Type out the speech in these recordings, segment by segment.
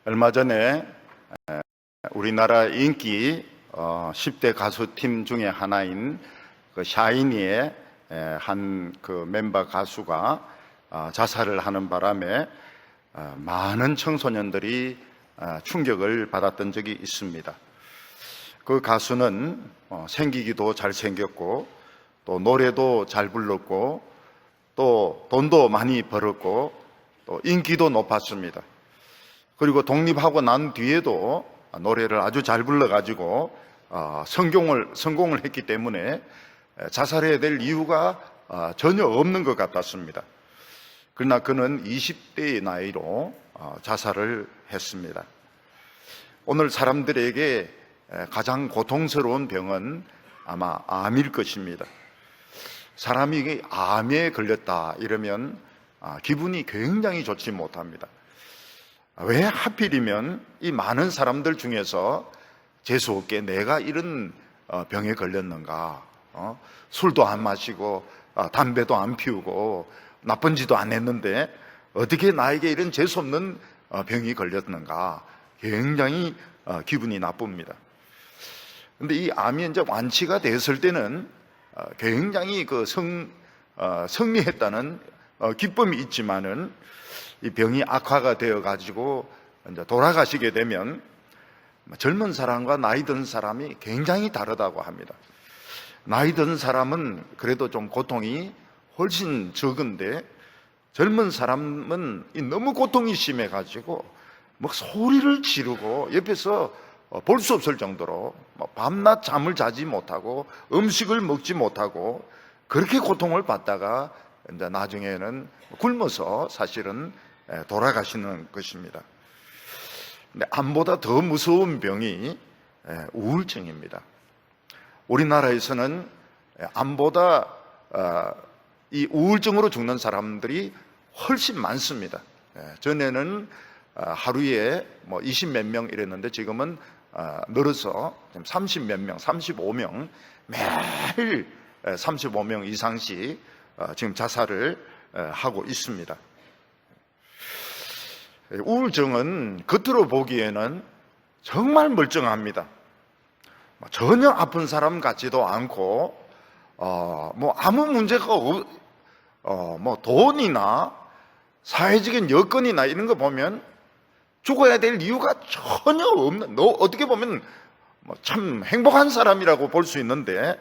얼마 전에 우리나라 인기 10대 가수팀 중에 하나인 그 샤이니의 한 그 멤버 가수가 자살을 하는 바람에 많은 청소년들이 충격을 받았던 적이 있습니다. 그 가수는 생기기도 잘생겼고 또 노래도 잘 불렀고 또 돈도 많이 벌었고 또 인기도 높았습니다. 그리고 독립하고 난 뒤에도 노래를 아주 잘 불러가지고 성공을 했기 때문에 자살해야 될 이유가 전혀 없는 것 같았습니다. 그러나 그는 20대의 나이로 자살을 했습니다. 오늘 사람들에게 가장 고통스러운 병은 아마 암일 것입니다. 사람이 암에 걸렸다 이러면 기분이 굉장히 좋지 못합니다. 왜 하필이면 이 많은 사람들 중에서 재수없게 내가 이런 병에 걸렸는가? 술도 안 마시고 담배도 안 피우고 나쁜 짓도 안 했는데 어떻게 나에게 이런 재수없는 병이 걸렸는가? 굉장히 기분이 나쁩니다. 근데 이 암이 이제 완치가 됐을 때는 굉장히 승리했다는 기쁨이 있지만은 이 병이 악화가 되어 가지고 이제 돌아가시게 되면 젊은 사람과 나이 든 사람이 굉장히 다르다고 합니다. 나이 든 사람은 그래도 좀 고통이 훨씬 적은데 젊은 사람은 너무 고통이 심해 가지고 막 소리를 지르고 옆에서 볼 수 없을 정도로 밤낮 잠을 자지 못하고 음식을 먹지 못하고 그렇게 고통을 받다가 이제 나중에는 굶어서 사실은 돌아가시는 것입니다. 근데 암보다 더 무서운 병이 우울증입니다. 우리나라에서는 암보다 이 우울증으로 죽는 사람들이 훨씬 많습니다. 전에는 하루에 20몇 명 이랬는데 지금은 늘어서 30몇 명, 35명 매일 35명 이상씩 지금 자살을 하고 있습니다. 우울증은 겉으로 보기에는 정말 멀쩡합니다. 전혀 아픈 사람 같지도 않고 아무 문제가 돈이나 사회적인 여건이나 이런 거 보면 죽어야 될 이유가 전혀 없는, 어떻게 보면 참 행복한 사람이라고 볼 수 있는데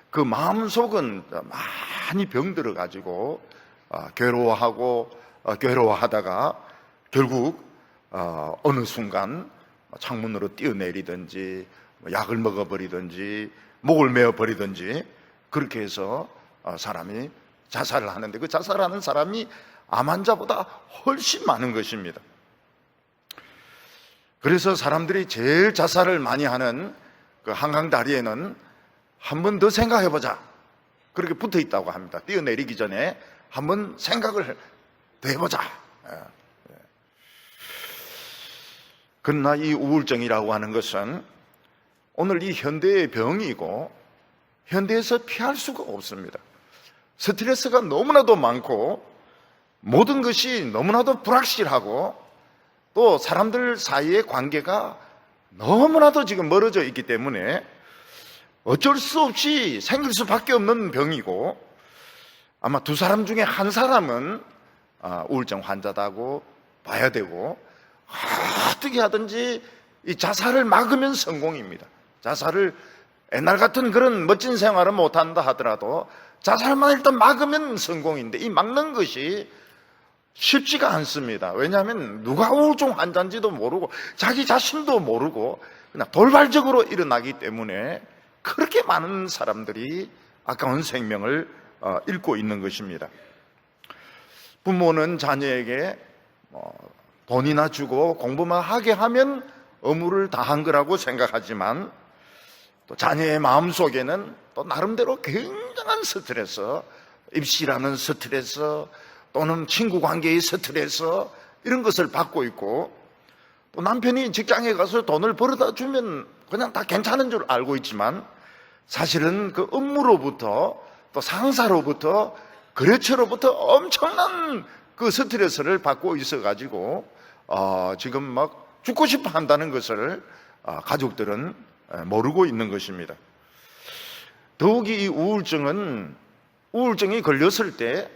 그 마음속은 많이 병들어 가지고 괴로워하다가 결국 어느 순간 창문으로 뛰어내리든지 약을 먹어버리든지 목을 메어버리든지 그렇게 해서 사람이 자살을 하는데 그 자살하는 사람이 암 환자보다 훨씬 많은 것입니다. 그래서 사람들이 제일 자살을 많이 하는 그 한강다리에는 한 번 더 생각해보자 그렇게 붙어 있다고 합니다. 뛰어내리기 전에 한 번 생각을 더 해보자. 그러나 이 우울증이라고 하는 것은 오늘 이 현대의 병이고 현대에서 피할 수가 없습니다. 스트레스가 너무나도 많고 모든 것이 너무나도 불확실하고 또 사람들 사이의 관계가 너무나도 지금 멀어져 있기 때문에 어쩔 수 없이 생길 수밖에 없는 병이고 아마 두 사람 중에 한 사람은 우울증 환자다고 봐야 되고 어떻게 하든지 이 자살을 막으면 성공입니다. 자살을 옛날 같은 그런 멋진 생활을 못한다 하더라도 자살만 일단 막으면 성공인데 이 막는 것이 쉽지가 않습니다. 왜냐하면 누가 우울증 환자인지도 모르고 자기 자신도 모르고 그냥 돌발적으로 일어나기 때문에 그렇게 많은 사람들이 아까운 생명을 잃고 있는 것입니다. 부모는 자녀에게 돈이나 주고 공부만 하게 하면 의무를 다한 거라고 생각하지만 또 자녀의 마음속에는 또 나름대로 굉장한 스트레스, 입시라는 스트레스 또는 친구 관계의 스트레스 이런 것을 받고 있고 또 남편이 직장에 가서 돈을 벌어다 주면 그냥 다 괜찮은 줄 알고 있지만 사실은 그 업무로부터 또 상사로부터 거래처로부터 엄청난 그 스트레스를 받고 있어가지고 지금 막 죽고 싶어 한다는 것을 가족들은 모르고 있는 것입니다. 더욱이 이 우울증이 걸렸을 때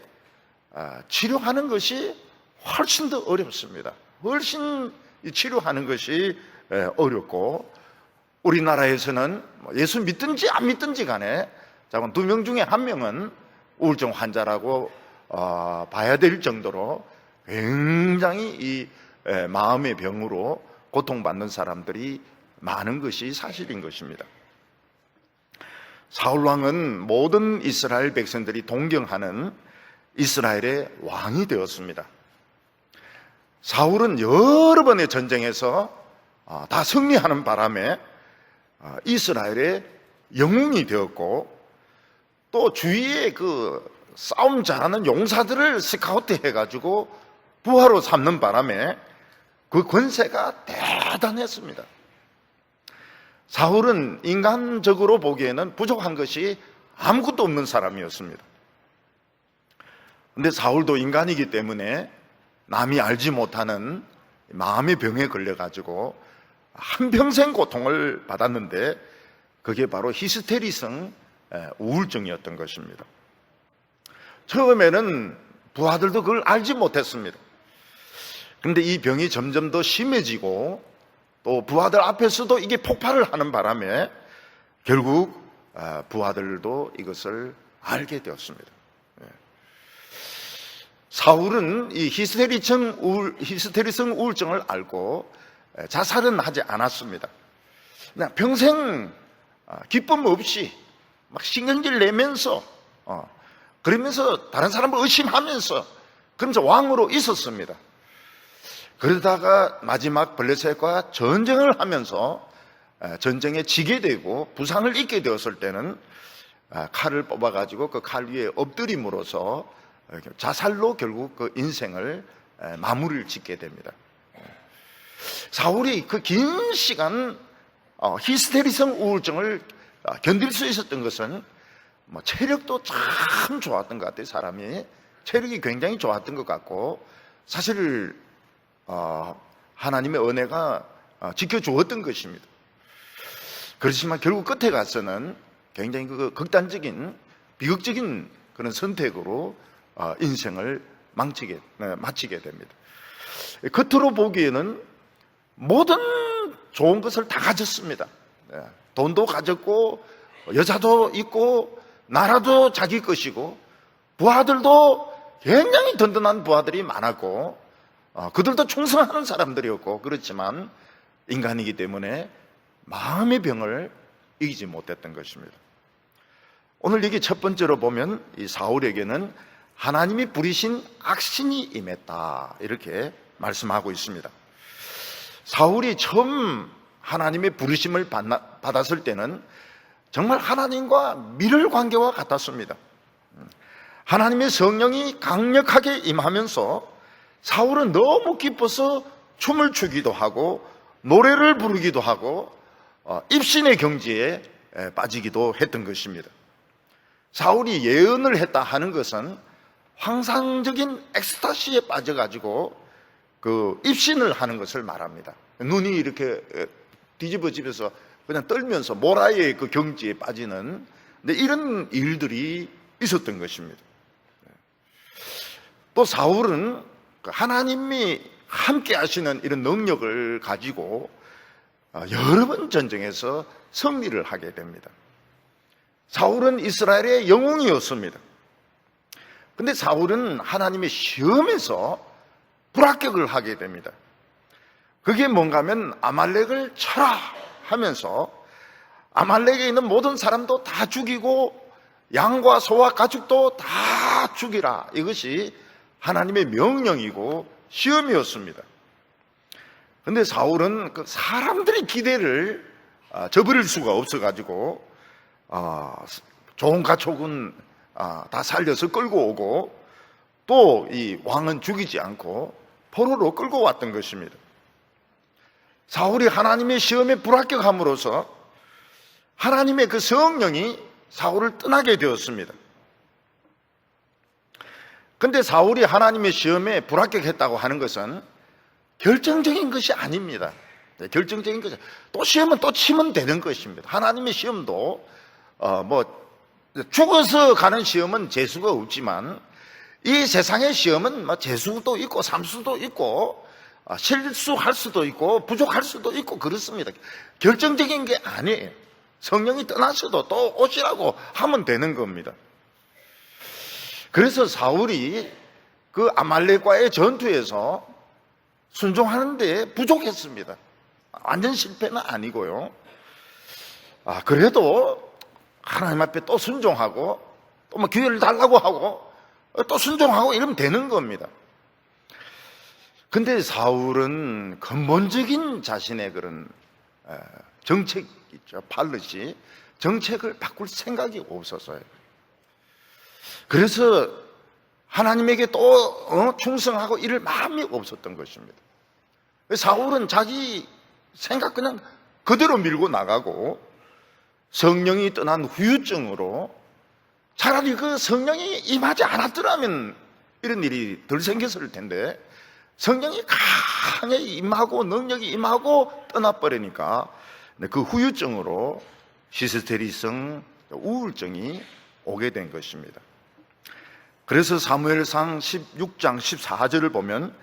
치료하는 것이 훨씬 더 어렵습니다. 훨씬 치료하는 것이 어렵고, 우리나라에서는 예수 믿든지 안 믿든지 간에 2명 중에 1명은 우울증 환자라고 봐야 될 정도로 굉장히 이 마음의 병으로 고통받는 사람들이 많은 것이 사실인 것입니다. 사울왕은 모든 이스라엘 백성들이 동경하는 이스라엘의 왕이 되었습니다. 사울은 여러 번의 전쟁에서 다 승리하는 바람에 이스라엘의 영웅이 되었고, 또 주위에 그 싸움 잘하는 용사들을 스카우트 해가지고 부하로 삼는 바람에 그 권세가 대단했습니다. 사울은 인간적으로 보기에는 부족한 것이 아무것도 없는 사람이었습니다. 그런데 사울도 인간이기 때문에 남이 알지 못하는 마음의 병에 걸려가지고 한평생 고통을 받았는데, 그게 바로 히스테리성 우울증이었던 것입니다. 처음에는 부하들도 그걸 알지 못했습니다. 그런데 이 병이 점점 더 심해지고, 또 부하들 앞에서도 이게 폭발을 하는 바람에 결국 부하들도 이것을 알게 되었습니다. 사울은 이 히스테리성 우울증을 알고 자살은 하지 않았습니다. 그냥 평생 기쁨 없이 막 신경질 내면서 그러면서 다른 사람을 의심하면서 그러면서 왕으로 있었습니다. 그러다가 마지막 블레셋과 전쟁을 하면서 전쟁에 지게 되고 부상을 입게 되었을 때는 칼을 뽑아가지고 그 칼 위에 엎드림으로써 자살로 결국 그 인생을 마무리를 짓게 됩니다. 사울이 그 긴 시간 히스테리성 우울증을 견딜 수 있었던 것은 체력도 참 좋았던 것 같아요. 사람이 체력이 굉장히 좋았던 것 같고, 사실 하나님의 은혜가 지켜주었던 것입니다. 그렇지만 결국 끝에 가서는 굉장히 그 극단적인 비극적인 그런 선택으로 인생을 마치게 됩니다. 겉으로 보기에는 모든 좋은 것을 다 가졌습니다. 돈도 가졌고, 여자도 있고, 나라도 자기 것이고, 부하들도 굉장히 든든한 부하들이 많았고, 그들도 충성하는 사람들이었고, 그렇지만 인간이기 때문에 마음의 병을 이기지 못했던 것입니다. 오늘 여기 첫 번째로 보면 이 사울에게는 하나님이 부리신 악신이 임했다, 이렇게 말씀하고 있습니다. 사울이 처음 하나님의 부르심을 받았을 때는 정말 하나님과 밀을 관계와 같았습니다. 하나님의 성령이 강력하게 임하면서 사울은 너무 기뻐서 춤을 추기도 하고 노래를 부르기도 하고 입신의 경지에 빠지기도 했던 것입니다. 사울이 예언을 했다 하는 것은 환상적인 엑스타시에 빠져가지고 그 입신을 하는 것을 말합니다. 눈이 이렇게 뒤집어지면서 그냥 떨면서 모라의 그 경지에 빠지는, 이런 일들이 있었던 것입니다. 또 사울은 하나님이 함께 하시는 이런 능력을 가지고 여러 번 전쟁에서 승리를 하게 됩니다. 사울은 이스라엘의 영웅이었습니다. 근데 사울은 하나님의 시험에서 불합격을 하게 됩니다. 그게 뭔가 하면 아말렉을 쳐라 하면서 아말렉에 있는 모든 사람도 다 죽이고 양과 소와 가축도 다 죽이라, 이것이 하나님의 명령이고 시험이었습니다. 그런데 사울은 그 사람들의 기대를 저버릴 수가 없어가지고 좋은 가축은 다 살려서 끌고 오고, 또 이 왕은 죽이지 않고 포로로 끌고 왔던 것입니다. 사울이 하나님의 시험에 불합격함으로써 하나님의 그 성령이 사울을 떠나게 되었습니다. 그런데 사울이 하나님의 시험에 불합격했다고 하는 것은 결정적인 것이 아닙니다. 결정적인 것이 또 시험은 또 치면 되는 것입니다. 하나님의 시험도 죽어서 가는 시험은 재수가 없지만 이 세상의 시험은 재수도 있고 삼수도 있고 실수할 수도 있고 부족할 수도 있고 그렇습니다. 결정적인 게 아니에요. 성령이 떠나셔도 또 오시라고 하면 되는 겁니다. 그래서 사울이 그 아말렉과의 전투에서 순종하는데 부족했습니다. 완전 실패는 아니고요. 그래도 하나님 앞에 또 순종하고 또 기회를 달라고 하고 또 순종하고 이러면 되는 겁니다. 근데 사울은 근본적인 자신의 그런 정책 있죠. 발릇이 정책을 바꿀 생각이 없어서요. 그래서 하나님에게 또 충성하고 이럴 마음이 없었던 것입니다. 사울은 자기 생각 그냥 그대로 밀고 나가고 성령이 떠난 후유증으로 차라리 그 성령이 임하지 않았더라면 이런 일이 덜 생겼을 텐데 성령이 강하게 임하고 능력이 임하고 떠나버리니까 그 후유증으로 히스테리성 우울증이 오게 된 것입니다. 그래서 사무엘상 16장 14절을 보면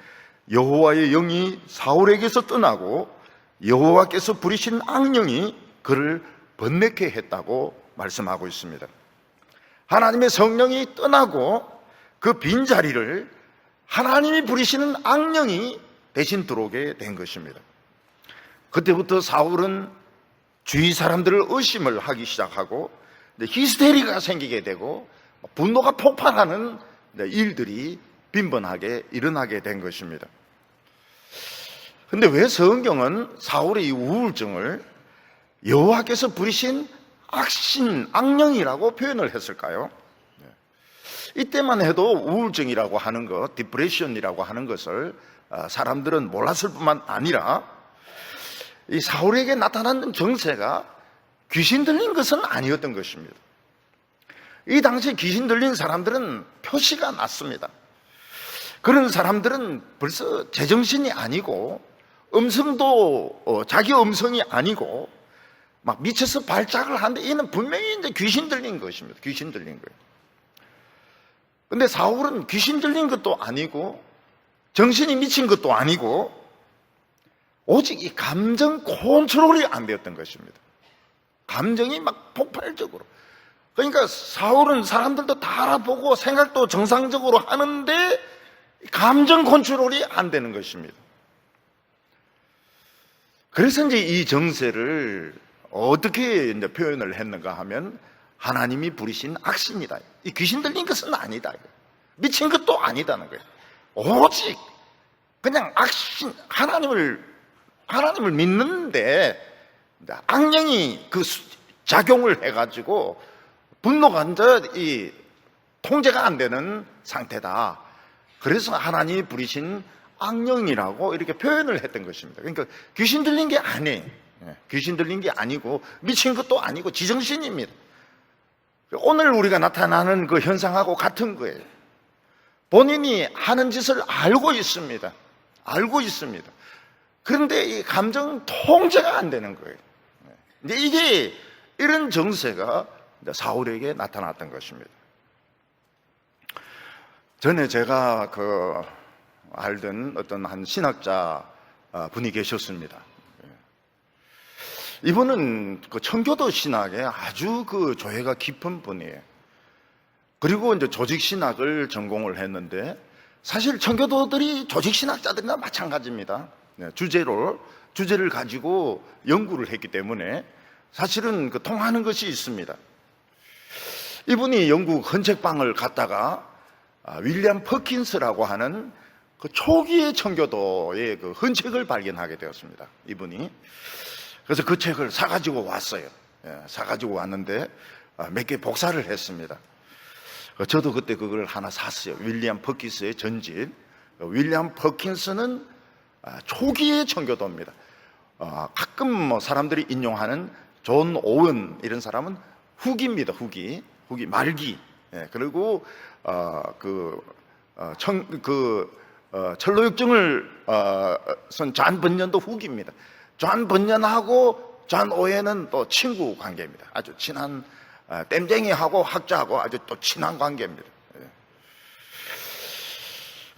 여호와의 영이 사울에게서 떠나고 여호와께서 부리신 악령이 그를 번뇌케 했다고 말씀하고 있습니다. 하나님의 성령이 떠나고 그 빈자리를 하나님이 부리시는 악령이 대신 들어오게 된 것입니다. 그때부터 사울은 주위 사람들을 의심을 하기 시작하고 히스테리가 생기게 되고 분노가 폭발하는 일들이 빈번하게 일어나게 된 것입니다. 그런데 왜 성경은 사울의 이 우울증을 여호와께서 부리신 악신, 악령이라고 표현을 했을까요? 이때만 해도 우울증이라고 하는 것, 디프레션이라고 하는 것을 사람들은 몰랐을 뿐만 아니라 이 사울에게 나타난 정세가 귀신 들린 것은 아니었던 것입니다. 이 당시에 귀신 들린 사람들은 표시가 났습니다. 그런 사람들은 벌써 제정신이 아니고 음성도 자기 음성이 아니고 막 미쳐서 발작을 하는데 이는 분명히 이제 귀신 들린 것입니다. 귀신 들린 거예요. 근데 사울은 귀신 들린 것도 아니고 정신이 미친 것도 아니고 오직 이 감정 컨트롤이 안 되었던 것입니다. 감정이 막 폭발적으로. 그러니까 사울은 사람들도 다 알아보고 생각도 정상적으로 하는데 감정 컨트롤이 안 되는 것입니다. 그래서 이제 이 정세를 어떻게 이제 표현을 했는가 하면 하나님이 부리신 악신이다. 이 귀신 들린 것은 아니다. 미친 것도 아니다는 거예요. 오직 그냥 악신, 하나님을 믿는데 악령이 그 작용을 해가지고 분노가 이제 통제가 안 되는 상태다. 그래서 하나님이 부리신 악령이라고 이렇게 표현을 했던 것입니다. 그러니까 귀신 들린 게 아니에요. 귀신 들린 게 아니고 미친 것도 아니고 지정신입니다. 오늘 우리가 나타나는 그 현상하고 같은 거예요. 본인이 하는 짓을 알고 있습니다. 알고 있습니다. 그런데 이 감정 통제가 안 되는 거예요. 이제 이게 이런 정세가 사울에게 나타났던 것입니다. 전에 제가 알던 어떤 한 신학자 분이 계셨습니다. 이분은 그 청교도 신학에 아주 조예가 깊은 분이에요. 그리고 이제 조직 신학을 전공을 했는데 사실 청교도들이 조직 신학자들이나 마찬가지입니다. 주제를 가지고 연구를 했기 때문에 사실은 통하는 것이 있습니다. 이분이 영국 헌책방을 갔다가 윌리엄 퍼킨스라고 하는 그 초기의 청교도의 그 헌책을 발견하게 되었습니다. 이분이. 그래서 그 책을 사가지고 왔어요. 사가지고 왔는데 몇 개 복사를 했습니다. 저도 그때 그걸 하나 샀어요. 윌리엄 퍼킨스의 전집. 윌리엄 퍼킨스는 초기의 청교도입니다. 가끔 사람들이 인용하는 존 오원 이런 사람은 후기입니다. 후기 말기. 그리고 철로육정을 쓴 존 번연도 후기입니다. 존 번연하고 존 오웬은 또 친구 관계입니다. 아주 친한 땜쟁이하고 학자하고 아주 또 친한 관계입니다.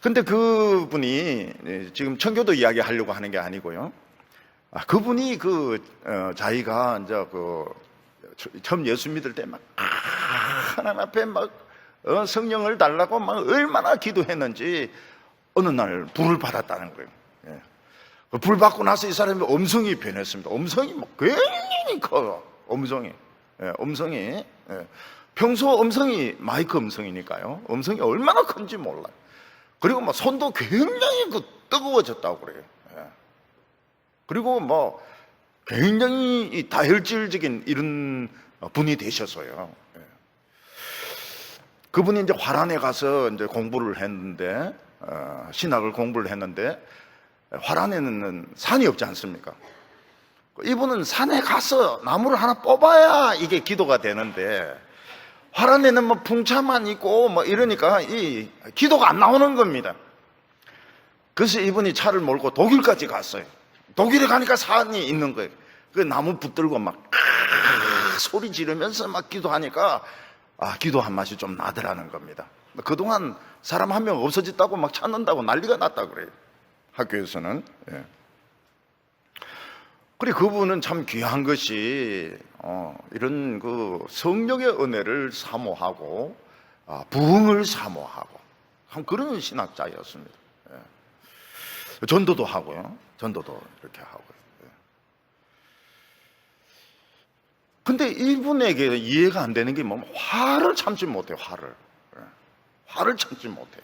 근데 그분이 지금 청교도 이야기 하려고 하는 게 아니고요. 그분이 자기가 이제 처음 예수 믿을 때 막 하나님 앞에 막 성령을 달라고 막 얼마나 기도했는지 어느 날 불을 받았다는 거예요. 불 받고 나서 이 사람이 음성이 변했습니다. 음성이 막 굉장히 커요. 음성이. 평소 음성이 마이크 음성이니까요. 음성이 얼마나 큰지 몰라요. 그리고 막 손도 굉장히 뜨거워졌다고 그래요. 그리고 뭐 굉장히 다혈질적인 이런 분이 되셔서요. 그분이 이제 화란에 가서 이제 공부를 했는데, 신학을 공부를 했는데, 화란에는 산이 없지 않습니까? 이분은 산에 가서 나무를 하나 뽑아야 이게 기도가 되는데, 화란에는 뭐 풍차만 있고 뭐 이러니까 이 기도가 안 나오는 겁니다. 그래서 이분이 차를 몰고 독일까지 갔어요. 독일에 가니까 산이 있는 거예요. 그 나무 붙들고 막 소리 지르면서 막 기도하니까 기도한 맛이 좀 나더라는 겁니다. 그동안 사람 한 명 없어졌다고 막 찾는다고 난리가 났다고 그래요. 학교에서는. 그리고 그분은 참 귀한 것이 이런 성령의 은혜를 사모하고 부흥을 사모하고 참 그런 신학자였습니다. 전도도 하고요. 전도도 이렇게 하고요. 근데 이분에게 이해가 안 되는 게 뭐냐면 화를 참지 못해요. 화를 참지 못해요.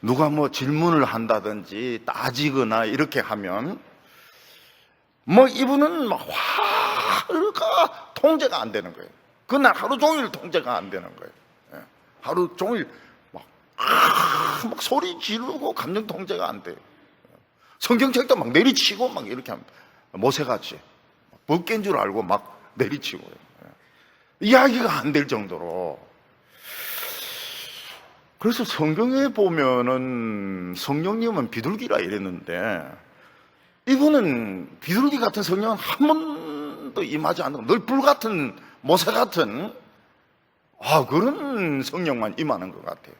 누가 뭐 질문을 한다든지 따지거나 이렇게 하면 뭐 이분은 막 화가 통제가 안 되는 거예요. 그날 하루 종일 통제가 안 되는 거예요. 하루 종일 막 소리 지르고 감정 통제가 안 돼요. 성경책도 막 내리치고 막 이렇게 합니다. 모세같이 벗긴 줄 알고 막 내리치고요. 이야기가 안 될 정도로. 그래서 성경에 보면은 성령님은 비둘기라 이랬는데 이분은 비둘기 같은 성령은 한 번도 임하지 않는 늘 불같은 모세 같은 그런 성령만 임하는 것 같아요.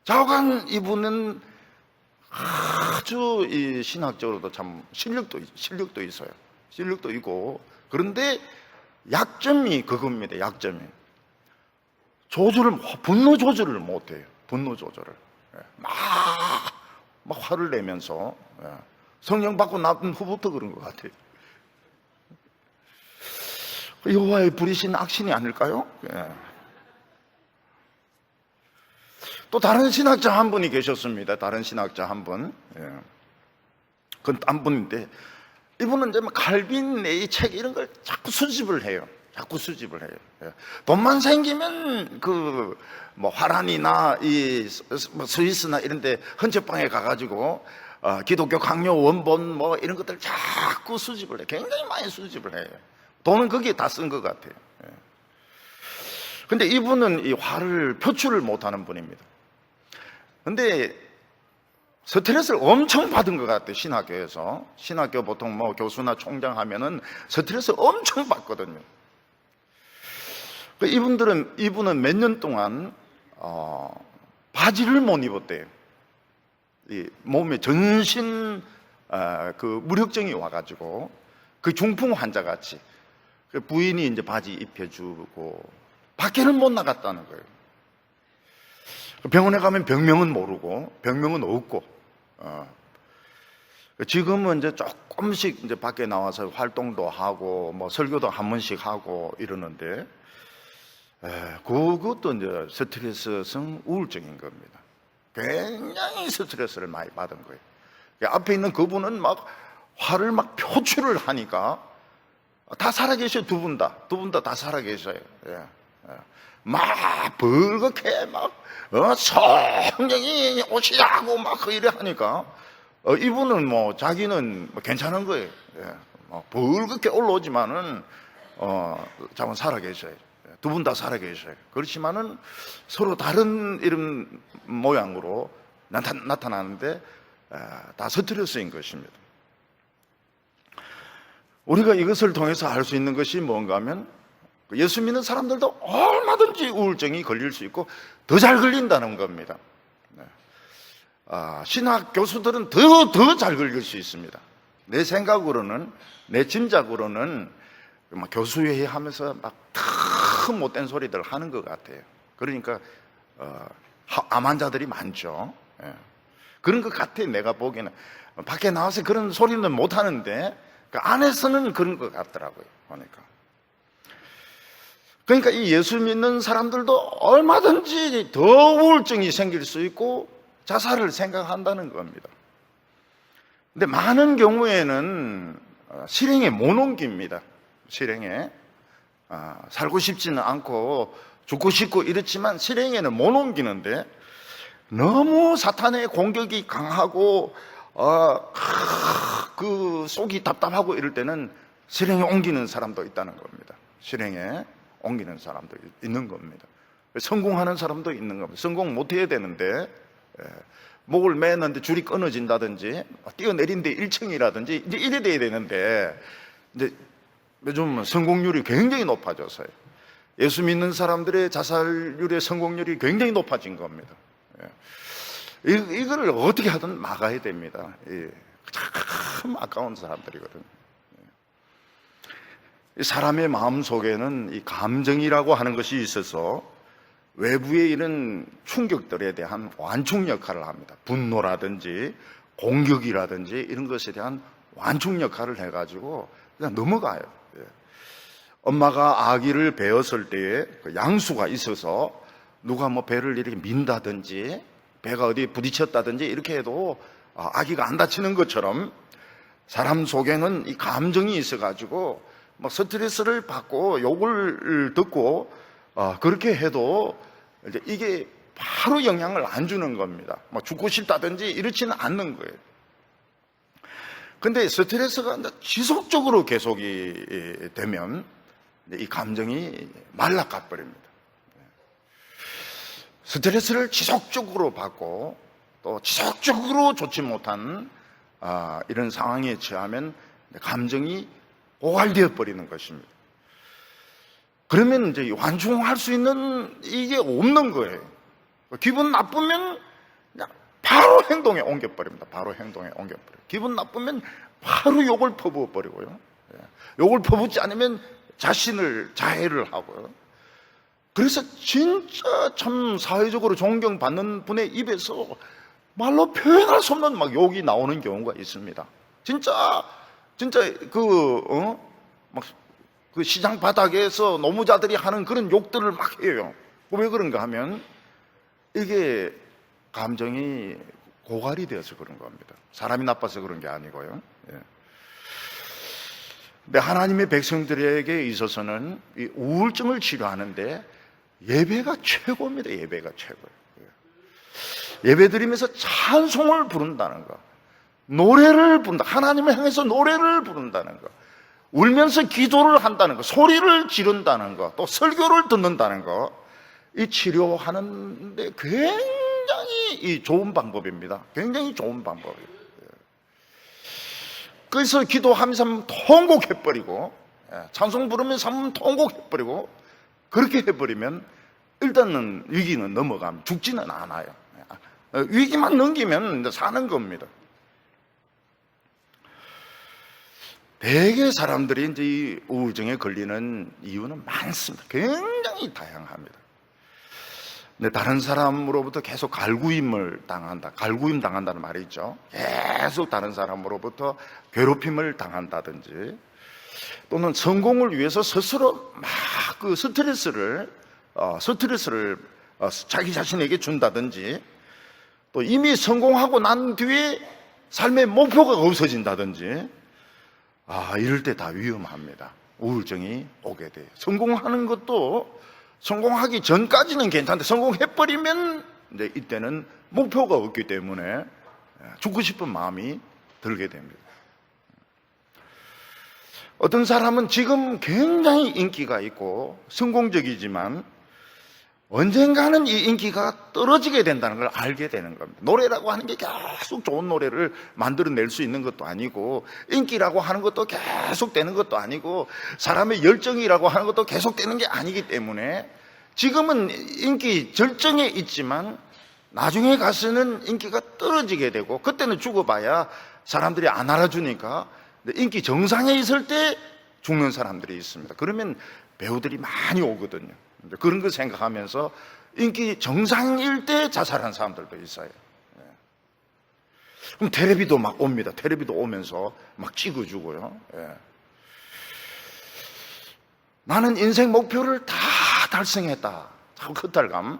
좌우간 이분은 아주 이 신학적으로도 참 실력도 있어요. 실력도 있고 그런데 약점이 그겁니다. 약점이 분노 조절을 못해요. 분노 조절을 막 화를 내면서 성령 받고 나쁜 후부터 그런 것 같아요. 여호와의 부리신 악신이 아닐까요? 또 다른 신학자 한 분이 계셨습니다. 다른 신학자 한 분. 그건 딴 분인데 이분은 이제 칼빈의 책 이런 걸 자꾸 수집을 해요. 돈만 생기면 화란이나 이 스위스나 이런 데 헌책방에 가가지고 기독교 강요 원본 뭐 이런 것들 자꾸 수집을 해요. 굉장히 많이 수집을 해요. 돈은 거기에 다 쓴 것 같아요. 근데 이분은 이 화를 표출을 못하는 분입니다. 근데 스트레스를 엄청 받은 것 같아요. 신학교에서. 신학교 보통 뭐 교수나 총장 하면은 스트레스 엄청 받거든요. 이분은 몇 년 동안 바지를 못 입었대요. 이 몸에 전신 무력증이 와가지고 중풍 환자 같이 부인이 이제 바지 입혀주고 밖에는 못 나갔다는 거예요. 병원에 가면 병명은 모르고 병명은 없고 지금은 이제 조금씩 이제 밖에 나와서 활동도 하고 뭐 설교도 한 번씩 하고 이러는데 그것도 이제 스트레스성 우울증인 겁니다. 굉장히 스트레스를 많이 받은 거예요. 앞에 있는 그분은 막 화를 막 표출을 하니까 다 살아계셔요. 두 분 다 살아계셔요. 막 벌겋게 막 성령이 오시라고 막 이래 하니까 이분은 뭐 자기는 괜찮은 거예요. 벌겋게 올라오지만은 자꾸 살아계셔요. 두 분 다 살아계셔요. 그렇지만은 서로 다른 이런 모양으로 나타나는데 다 스트레스인 것입니다. 우리가 이것을 통해서 알 수 있는 것이 뭔가 하면 예수 믿는 사람들도 얼마든지 우울증이 걸릴 수 있고 더 잘 걸린다는 겁니다. 신학 교수들은 더 잘 걸릴 수 있습니다. 내 생각으로는, 내 짐작으로는 교수회의 하면서 막 큰 못된 소리들 하는 것 같아요. 그러니까 암 환자들이 많죠. 그런 것 같아요. 내가 보기에는 밖에 나와서 그런 소리는 못 하는데 그 안에서는 그런 것 같더라고요. 그러니까 이 예수 믿는 사람들도 얼마든지 더 우울증이 생길 수 있고 자살을 생각한다는 겁니다. 근데 많은 경우에는 실행에 못 옮깁니다. 실행에 살고 싶지는 않고 죽고 싶고 이렇지만 실행에는 못 옮기는데 너무 사탄의 공격이 강하고 그 속이 답답하고 이럴 때는 실행에 옮기는 사람도 있다는 겁니다. 실행에 옮기는 사람도 있는 겁니다. 성공하는 사람도 있는 겁니다. 성공 못해야 되는데 목을 매는데 줄이 끊어진다든지 뛰어내린데 1층이라든지 이제 이래 돼야 되는데 이제 요즘 성공률이 굉장히 높아졌어요. 예수 믿는 사람들의 자살률의 성공률이 굉장히 높아진 겁니다. 이거를 어떻게 하든 막아야 됩니다. 참 아까운 사람들이거든요. 사람의 마음 속에는 이 감정이라고 하는 것이 있어서 외부의 이런 충격들에 대한 완충 역할을 합니다. 분노라든지 공격이라든지 이런 것에 대한 완충 역할을 해가지고 그냥 넘어가요. 엄마가 아기를 배웠을 때에 양수가 있어서 누가 뭐 배를 이렇게 민다든지 배가 어디 부딪혔다든지 이렇게 해도 아기가 안 다치는 것처럼 사람 속에는 이 감정이 있어가지고 막 스트레스를 받고 욕을 듣고 그렇게 해도 이게 바로 영향을 안 주는 겁니다. 막 죽고 싶다든지 이렇지는 않는 거예요. 근데 스트레스가 지속적으로 계속이 되면 이 감정이 말라가 버립니다. 스트레스를 지속적으로 받고 또 지속적으로 좋지 못한 이런 상황에 처하면 감정이 고갈되어 버리는 것입니다. 그러면 이제 완충할 수 있는 이게 없는 거예요. 기분 나쁘면 그냥 바로 행동에 옮겨버립니다. 바로 행동에 옮겨버려요. 기분 나쁘면 바로 욕을 퍼부어버리고요. 욕을 퍼붓지 않으면 자신을 자해를 하고요. 그래서 진짜 참 사회적으로 존경받는 분의 입에서 말로 표현할 수 없는 막 욕이 나오는 경우가 있습니다. 진짜 그 시장 바닥에서 노무자들이 하는 그런 욕들을 막 해요. 왜 그런가 하면 이게 감정이 고갈이 되어서 그런 겁니다. 사람이 나빠서 그런 게 아니고요. 근데 하나님의 백성들에게 있어서는 이 우울증을 치료하는데 예배가 최고입니다. 예배가 최고예요. 예배 드리면서 찬송을 부른다는 거, 노래를 부른다. 하나님을 향해서 노래를 부른다는 거, 울면서 기도를 한다는 거, 소리를 지른다는 거, 또 설교를 듣는다는 거, 이 치료하는데 굉장히 좋은 방법입니다. 굉장히 좋은 방법이에요. 그래서 기도하면서 통곡해버리고 찬송 부르면서 통곡해버리고 그렇게 해버리면 일단은 위기는 넘어가면 죽지는 않아요. 위기만 넘기면 사는 겁니다. 대개 사람들이 이제 이 우울증에 걸리는 이유는 많습니다. 굉장히 다양합니다. 근데 다른 사람으로부터 계속 갈구임을 당한다. 갈구임 당한다는 말이 있죠. 계속 다른 사람으로부터 괴롭힘을 당한다든지 또는 성공을 위해서 스스로 막 그 스트레스를 자기 자신에게 준다든지 또 이미 성공하고 난 뒤에 삶의 목표가 없어진다든지 이럴 때 다 위험합니다. 우울증이 오게 돼요. 성공하는 것도 성공하기 전까지는 괜찮은데 성공해버리면 이제 이때는 목표가 없기 때문에 죽고 싶은 마음이 들게 됩니다. 어떤 사람은 지금 굉장히 인기가 있고 성공적이지만 언젠가는 이 인기가 떨어지게 된다는 걸 알게 되는 겁니다. 노래라고 하는 게 계속 좋은 노래를 만들어낼 수 있는 것도 아니고, 인기라고 하는 것도 계속 되는 것도 아니고, 사람의 열정이라고 하는 것도 계속 되는 게 아니기 때문에 지금은 인기 절정에 있지만 나중에 가서는 인기가 떨어지게 되고, 그때는 죽어봐야 사람들이 안 알아주니까 인기 정상에 있을 때 죽는 사람들이 있습니다. 그러면 배우들이 많이 오거든요. 그런 거 생각하면서 인기 정상일 때 자살한 사람들도 있어요. 그럼 텔레비도 막 옵니다. 텔레비도 오면서 막 찍어주고요. 나는 인생 목표를 다 달성했다. 자꾸 헛달감.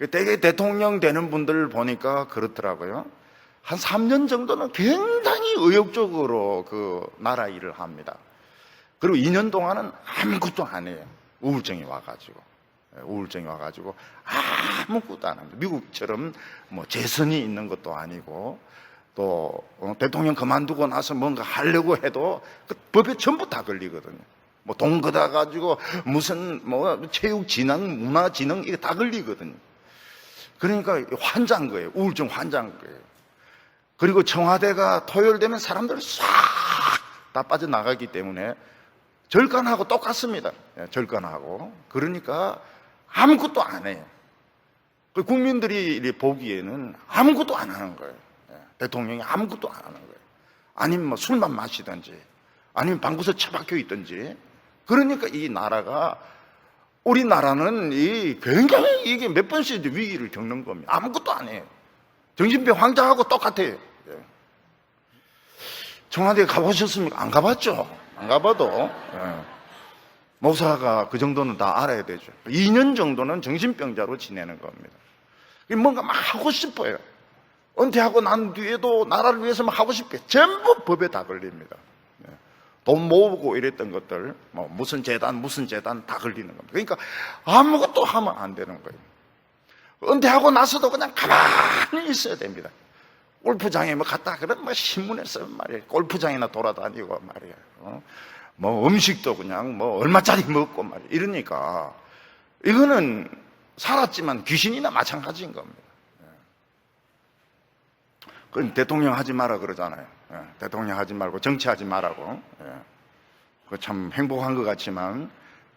되게 대통령 되는 분들 보니까 그렇더라고요. 한 3년 정도는 굉장히 의욕적으로 그 나라 일을 합니다. 그리고 2년 동안은 아무것도 안 해요. 우울증이 와가지고 아무것도 안 합니다. 미국처럼 뭐 재선이 있는 것도 아니고, 또 대통령 그만두고 나서 뭔가 하려고 해도 그 법에 전부 다 걸리거든요. 뭐 돈 걷어가지고 무슨 뭐 체육진흥, 문화진흥 이게 다 걸리거든요. 그러니까 환장 거예요. 우울증 환장 거예요. 그리고 청와대가 토요일 되면 사람들 싹 다 빠져나가기 때문에 절간하고 똑같습니다. 절간하고. 그러니까 아무것도 안 해요. 국민들이 보기에는 아무것도 안 하는 거예요. 대통령이 아무것도 안 하는 거예요. 아니면 뭐 술만 마시든지, 아니면 방구석 처박혀 있든지. 그러니까 이 나라가, 우리나라는 굉장히 이게 몇 번씩 위기를 겪는 겁니다. 아무것도 안 해요. 정신병 환자하고 똑같아요. 청와대에 가보셨습니까? 안 가봤죠? 안 가봐도 목사가 그 정도는 다 알아야 되죠. 2년 정도는 정신병자로 지내는 겁니다. 뭔가 막 하고 싶어요. 은퇴하고 난 뒤에도 나라를 위해서 막 하고 싶게 전부 법에 다 걸립니다. 돈 모으고 이랬던 것들, 뭐 무슨 재단 다 걸리는 겁니다. 그러니까 아무것도 하면 안 되는 거예요. 은퇴하고 나서도 그냥 가만히 있어야 됩니다. 골프장에 뭐 갔다 그러면 뭐 신문에 쓰면 말이에요. 골프장이나 돌아다니고 말이에요. 뭐 음식도 그냥 뭐 얼마짜리 먹고 말이에요. 이러니까 이거는 살았지만 귀신이나 마찬가지인 겁니다. 그건 대통령 하지 마라 그러잖아요. 대통령 하지 말고 정치하지 말라고. 그 참 행복한 것 같지만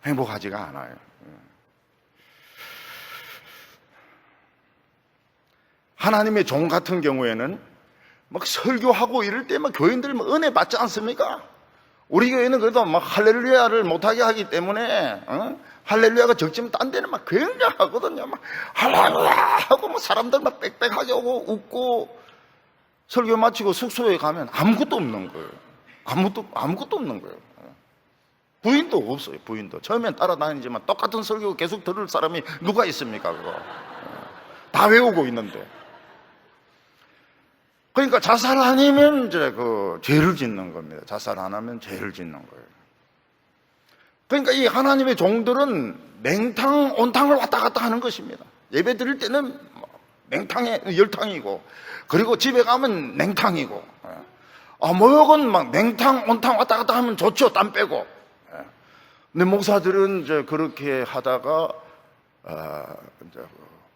행복하지가 않아요. 하나님의 종 같은 경우에는 막 설교하고 이럴 때 막 교인들 은혜 받지 않습니까? 우리 교회는 그래도 막 할렐루야를 못하게 하기 때문에 할렐루야가 적지면 딴 데는 막 굉장하거든요. 막 할렐루야 하고 막 사람들 막 빽빽하게 오고 웃고, 설교 마치고 숙소에 가면 아무것도 없는 거예요. 아무것도 없는 거예요. 부인도 없어요. 부인도 처음엔 따라다니지만 똑같은 설교 계속 들을 사람이 누가 있습니까? 그거 다 외우고 있는데. 그러니까 자살 아니면 이제 그 죄를 짓는 겁니다. 자살 안 하면 죄를 짓는 거예요. 그러니까 이 하나님의 종들은 냉탕, 온탕을 왔다 갔다 하는 것입니다. 예배 드릴 때는 냉탕에 열탕이고, 그리고 집에 가면 냉탕이고, 목욕은 막 냉탕, 온탕 왔다 갔다 하면 좋죠. 땀 빼고. 근데 목사들은 이제 그렇게 하다가 이제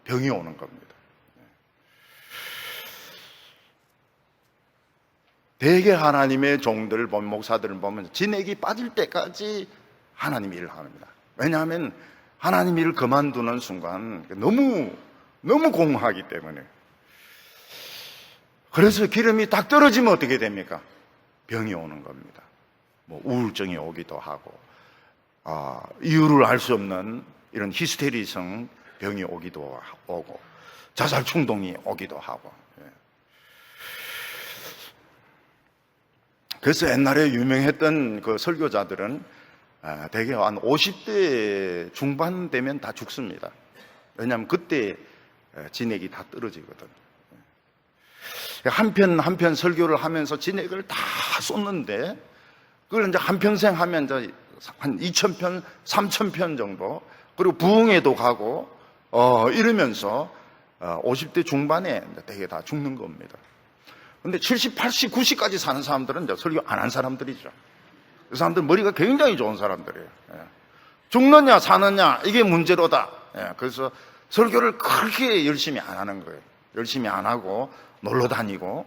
병이 오는 겁니다. 대개 하나님의 종들을 보면, 목사들을 보면 진액이 빠질 때까지 하나님 일을 합니다. 왜냐하면 하나님 일을 그만두는 순간 너무 공허하기 때문에. 그래서 기름이 딱 떨어지면 어떻게 됩니까? 병이 오는 겁니다. 뭐 우울증이 오기도 하고, 이유를 알 수 없는 이런 히스테리성 병이 오기도 오고, 자살 충동이 오기도 하고. 그래서 옛날에 유명했던 그 설교자들은 대개 한 50대 중반 되면 다 죽습니다. 왜냐하면 그때 진액이 다 떨어지거든. 한 편 설교를 하면서 진액을 다 쏟는데, 그걸 이제 한평생 하면 이제 한 2,000편, 3,000편 정도, 그리고 부흥회도 가고, 이러면서 50대 중반에 되게 다 죽는 겁니다. 근데 70, 80, 90까지 사는 사람들은 이제 설교 안 한 사람들이죠. 그 사람들은 머리가 굉장히 좋은 사람들이에요. 죽느냐, 사느냐, 이게 문제로다. 그래서 설교를 그렇게 열심히 안 하는 거예요. 열심히 안 하고 놀러 다니고.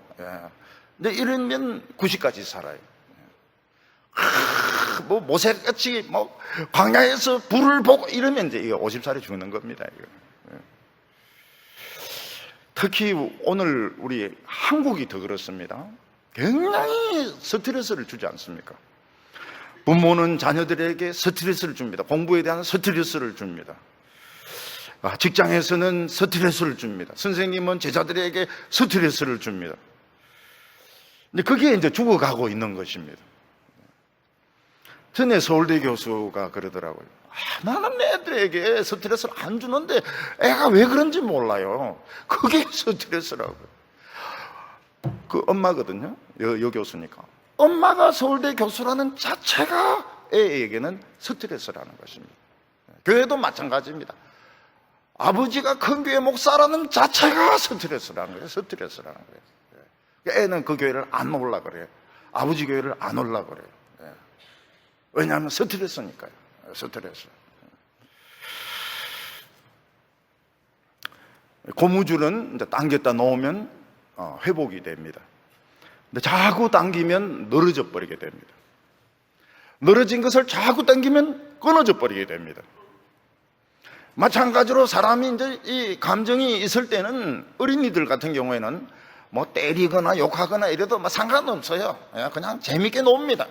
근데 이러면 90까지 살아요. 뭐 모세같이 뭐 광야에서 불을 보고 이러면 이제 이거 50살에 죽는 겁니다. 이거. 특히 오늘 우리 한국이 더 그렇습니다. 굉장히 스트레스를 주지 않습니까? 부모는 자녀들에게 스트레스를 줍니다. 공부에 대한 스트레스를 줍니다. 직장에서는 스트레스를 줍니다. 선생님은 제자들에게 스트레스를 줍니다. 근데 그게 이제 죽어가고 있는 것입니다. 전에 서울대 교수가 그러더라고요. 나는 애들에게 스트레스를 안 주는데 애가 왜 그런지 몰라요. 그게 스트레스라고요. 그 엄마거든요. 여 교수니까. 엄마가 서울대 교수라는 자체가 애에게는 스트레스라는 것입니다. 교회도 마찬가지입니다. 아버지가 큰 교회 목사라는 자체가 스트레스라는 거예요. 스트레스라는 거예요. 애는 그 교회를 안 오려고 그래요. 아버지 교회를 안 오려고 그래요. 왜냐하면 스트레스니까요. 스트레스. 고무줄은 이제 당겼다 놓으면 회복이 됩니다. 근데 자꾸 당기면 늘어져 버리게 됩니다. 늘어진 것을 자꾸 당기면 끊어져 버리게 됩니다. 마찬가지로 사람이 이제 이 감정이 있을 때는 어린이들 같은 경우에는 뭐 때리거나 욕하거나 이래도 뭐 상관없어요. 그냥 재밌게 놉니다.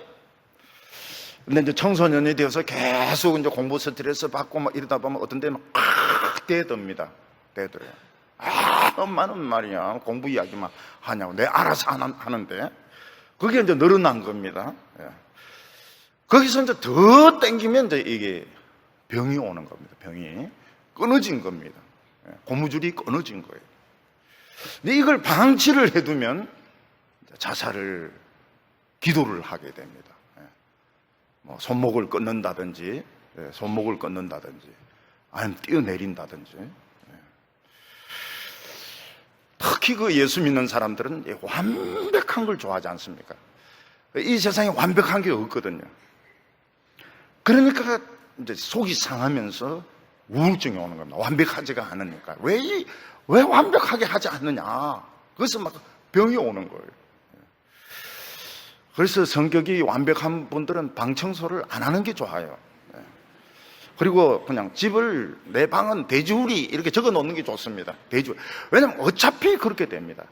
근데 이제 청소년이 되어서 계속 이제 공부 스트레스 받고 막 이러다 보면 어떤 데는 막 대듭니다. 대들어요. 엄마는 말이야 공부 이야기만 하냐고. 내 알아서 하는데 그게 이제 늘어난 겁니다. 거기서 이제 더 땡기면 이제 이게 병이 오는 겁니다. 병이 끊어진 겁니다. 고무줄이 끊어진 거예요. 근데 이걸 방치를 해두면 자살을 기도를 하게 됩니다. 뭐 손목을 끊는다든지, 아니면 뛰어내린다든지. 특히 그 예수 믿는 사람들은 완벽한 걸 좋아하지 않습니까? 이 세상에 완벽한 게 없거든요. 그러니까 이제 속이 상하면서 우울증이 오는 겁니다. 완벽하지가 않으니까. 왜 완벽하게 하지 않느냐? 그래서 막 병이 오는 거예요. 그래서 성격이 완벽한 분들은 방 청소를 안 하는 게 좋아요. 그리고 그냥 집을, 내 방은 돼지우리 이렇게 적어 놓는 게 좋습니다. 돼지우리. 왜냐면 어차피 그렇게 됩니다.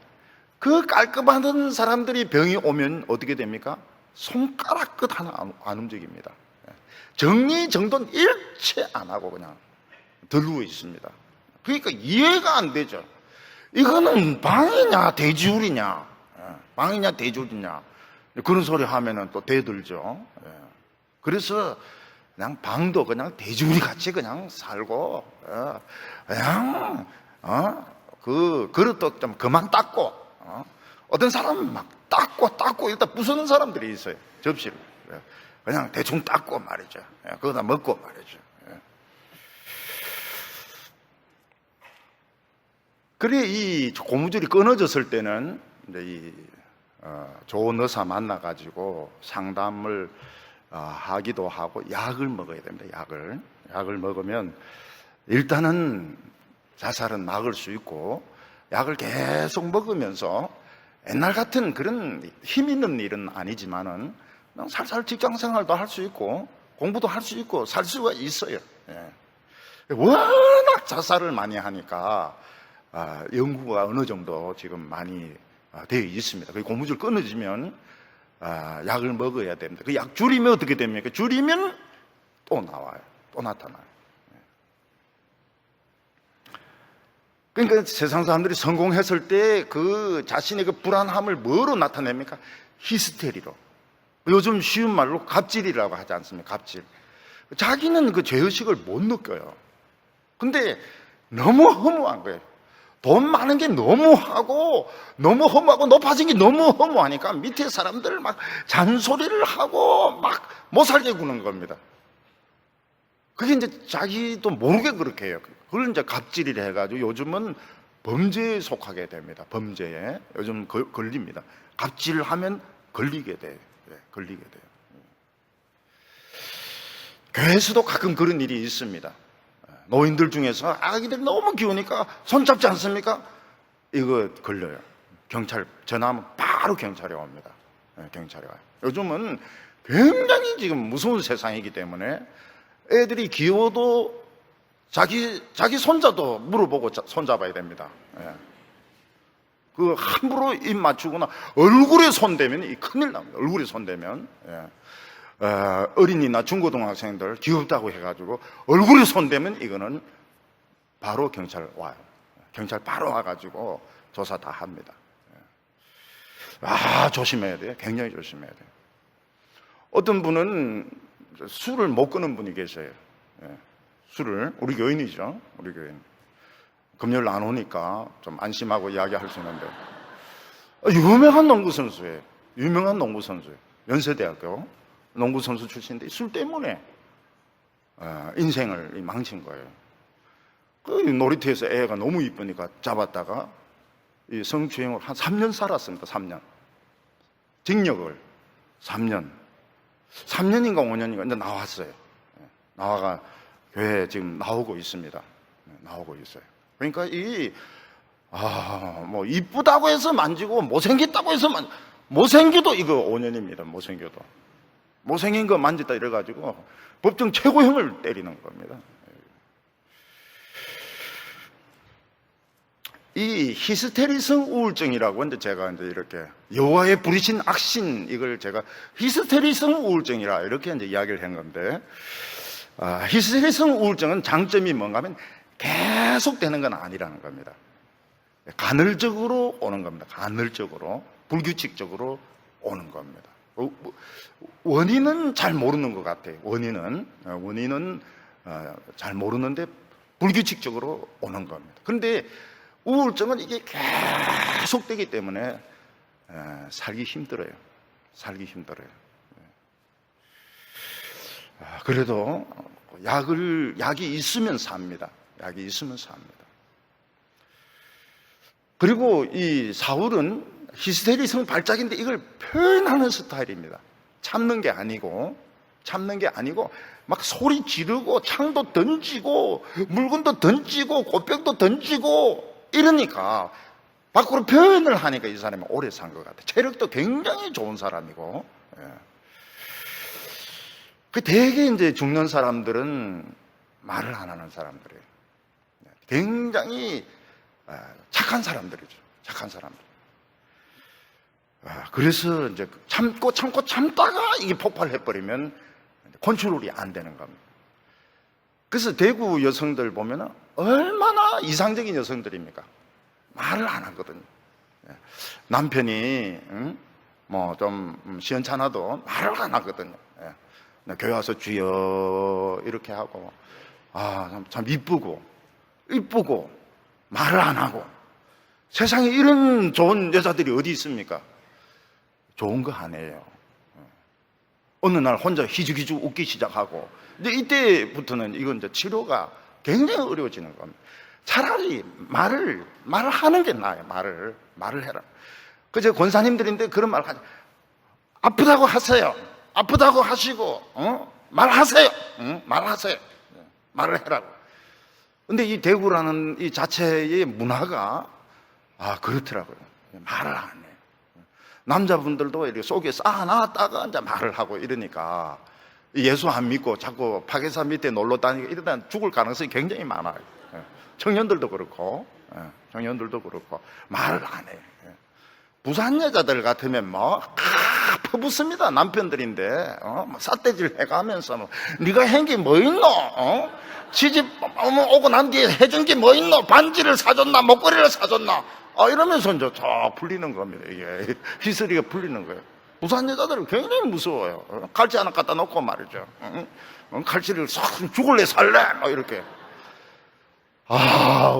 그 깔끔한 사람들이 병이 오면 어떻게 됩니까? 손가락 끝 하나 안 움직입니다. 정리정돈 일체 안 하고 그냥 들고 있습니다. 그러니까 이해가 안 되죠. 이거는 방이냐 돼지우리냐, 방이냐 돼지우리냐, 그런 소리 하면은 또 대들죠. 그래서 그냥 방도 그냥 돼지우리 같이 그냥 살고, 그냥 그 그릇도 좀 그만 닦고, 어떤 사람은 막 닦고 일단 부수는 사람들이 있어요. 접시를 그냥 대충 닦고 말이죠. 그거다 먹고 말이죠. 그래 이 고무줄이 끊어졌을 때는 이제 좋은 의사 만나가지고 상담을 하기도 하고 약을 먹어야 됩니다. 약을 먹으면 일단은 자살은 막을 수 있고, 약을 계속 먹으면서 옛날 같은 그런 힘 있는 일은 아니지만은 그냥 살살 직장 생활도 할 수 있고 공부도 할 수 있고 살 수가 있어요. 워낙 자살을 많이 하니까 연구가 어느 정도 지금 많이 되어 있습니다. 그 고무줄 끊어지면 약을 먹어야 됩니다. 그 약 줄이면 어떻게 됩니까? 줄이면 또 나와요. 또 나타나요. 그러니까 세상 사람들이 성공했을 때 그 자신의 그 불안함을 뭐로 나타냅니까? 히스테리로. 요즘 쉬운 말로 갑질이라고 하지 않습니까? 갑질. 자기는 그 죄의식을 못 느껴요. 근데 너무 허무한 거예요. 돈 많은 게 너무 허무하고 높아진 게 너무 허무하니까 밑에 사람들 막 잔소리를 하고 막 못 살게 구는 겁니다. 그게 이제 자기도 모르게 그렇게 해요. 그걸 이제 갑질이라 해가지고 요즘은 범죄에 속하게 됩니다. 범죄에 요즘 걸립니다. 갑질을 하면 걸리게 돼요. 걸리게 돼요. 교회에서도 가끔 그런 일이 있습니다. 노인들 중에서 아기들이 너무 귀우니까 손잡지 않습니까? 이거 걸려요. 경찰 전화하면 바로 경찰이 옵니다. 경찰이 와요. 요즘은 굉장히 지금 무서운 세상이기 때문에 애들이 귀여워도 자기 손자도 물어보고 손잡아야 됩니다. 그 함부로 입 맞추거나 얼굴에 손대면 이 큰일 납니다. 얼굴에 손대면. 어린이나 중고등학생들 귀엽다고 해가지고 얼굴에 손대면 이거는 바로 경찰 와요. 경찰 바로 와가지고 조사 다 합니다. 조심해야 돼요. 굉장히 조심해야 돼요. 어떤 분은 술을 못 끊는 분이 계세요. 술을, 우리 교인이죠. 우리 교인. 금요일 안 오니까 좀 안심하고 이야기할 수 있는데, 유명한 농구 선수예요. 유명한 농구 선수예요. 연세대학교 농구 선수 출신인데 술 때문에 인생을 망친 거예요. 그 놀이터에서 애가 너무 이쁘니까 잡았다가 이 성추행을 한 3년 살았습니다. 3년. 징역을 3년인가 5년인가 이제 나왔어요. 나와가 교회에 지금 나오고 있습니다. 나오고 있어요. 그러니까 뭐 이쁘다고 해서 만지고 못생겼다고 해서 못생겨도 이거 5년입니다. 못생긴 거 만졌다 이래가지고 법정 최고형을 때리는 겁니다. 이 히스테리성 우울증이라고 이제 제가 이제 이렇게 여호와의 부리신 악신, 이걸 제가 히스테리성 우울증이라 이렇게 이제 이야기를 한 건데, 히스테리성 우울증은 장점이 뭔가 하면 계속되는 건 아니라는 겁니다. 간헐적으로 오는 겁니다. 간헐적으로, 불규칙적으로 오는 겁니다. 원인은 잘 모르는 것 같아요. 원인은 잘 모르는데 불규칙적으로 오는 겁니다. 그런데 우울증은 이게 계속되기 때문에 살기 힘들어요. 그래도 약이 있으면 삽니다. 그리고 이 사울은 히스테리성 발작인데 이걸 표현하는 스타일입니다. 참는 게 아니고 막 소리 지르고 창도 던지고 물건도 던지고 꽃병도 던지고 이러니까 밖으로 표현을 하니까 이 사람이 오래 산 것 같아요. 체력도 굉장히 좋은 사람이고. 그 대개 이제 죽는 사람들은 말을 안 하는 사람들이에요. 굉장히 착한 사람들이죠. 그래서 이제 참다가 이게 폭발해버리면 컨트롤이 안 되는 겁니다. 그래서 대구 여성들 보면은 얼마나 이상적인 여성들입니까? 말을 안 하거든요. 남편이 뭐 좀 시원찮아도 말을 안 하거든요. 교회 와서 주여 이렇게 하고, 참 이쁘고 말을 안 하고. 세상에 이런 좋은 여자들이 어디 있습니까? 좋은 거 아니에요. 어느 날 혼자 희죽희죽 웃기 시작하고, 근데 이때부터는 이건 이제 치료가 굉장히 어려워지는 겁니다. 차라리 말을 하는 게 나아요. 말을 해라. 그저 권사님들인데 그런 말 하죠. 아프다고 하세요. 아프다고 하시고, 말하세요. 말을 해라고. 근데 이 대구라는 이 자체의 문화가 그렇더라고요. 말을 안 해요. 남자분들도 이렇게 속에 쌓아놨다가 이제 말을 하고 이러니까 예수 안 믿고 자꾸 파괴사 밑에 놀러 다니고 이러다 죽을 가능성이 굉장히 많아요. 청년들도 그렇고 말을 안 해요. 부산 여자들 같으면 뭐 퍼붓습니다. 남편들인데 삿대질 해가면서 네가 한 게 뭐 있노? 시집 오고 난 뒤에 해준 게 뭐 있노? 반지를 사줬나? 목걸이를 사줬나? 이러면서 이제 쫙 풀리는 겁니다. 이게 히스리가 풀리는 거예요. 부산 여자들은 굉장히 무서워요. 칼치 하나 갖다 놓고 말이죠. 칼치를 싹 죽을래 살래? 이렇게.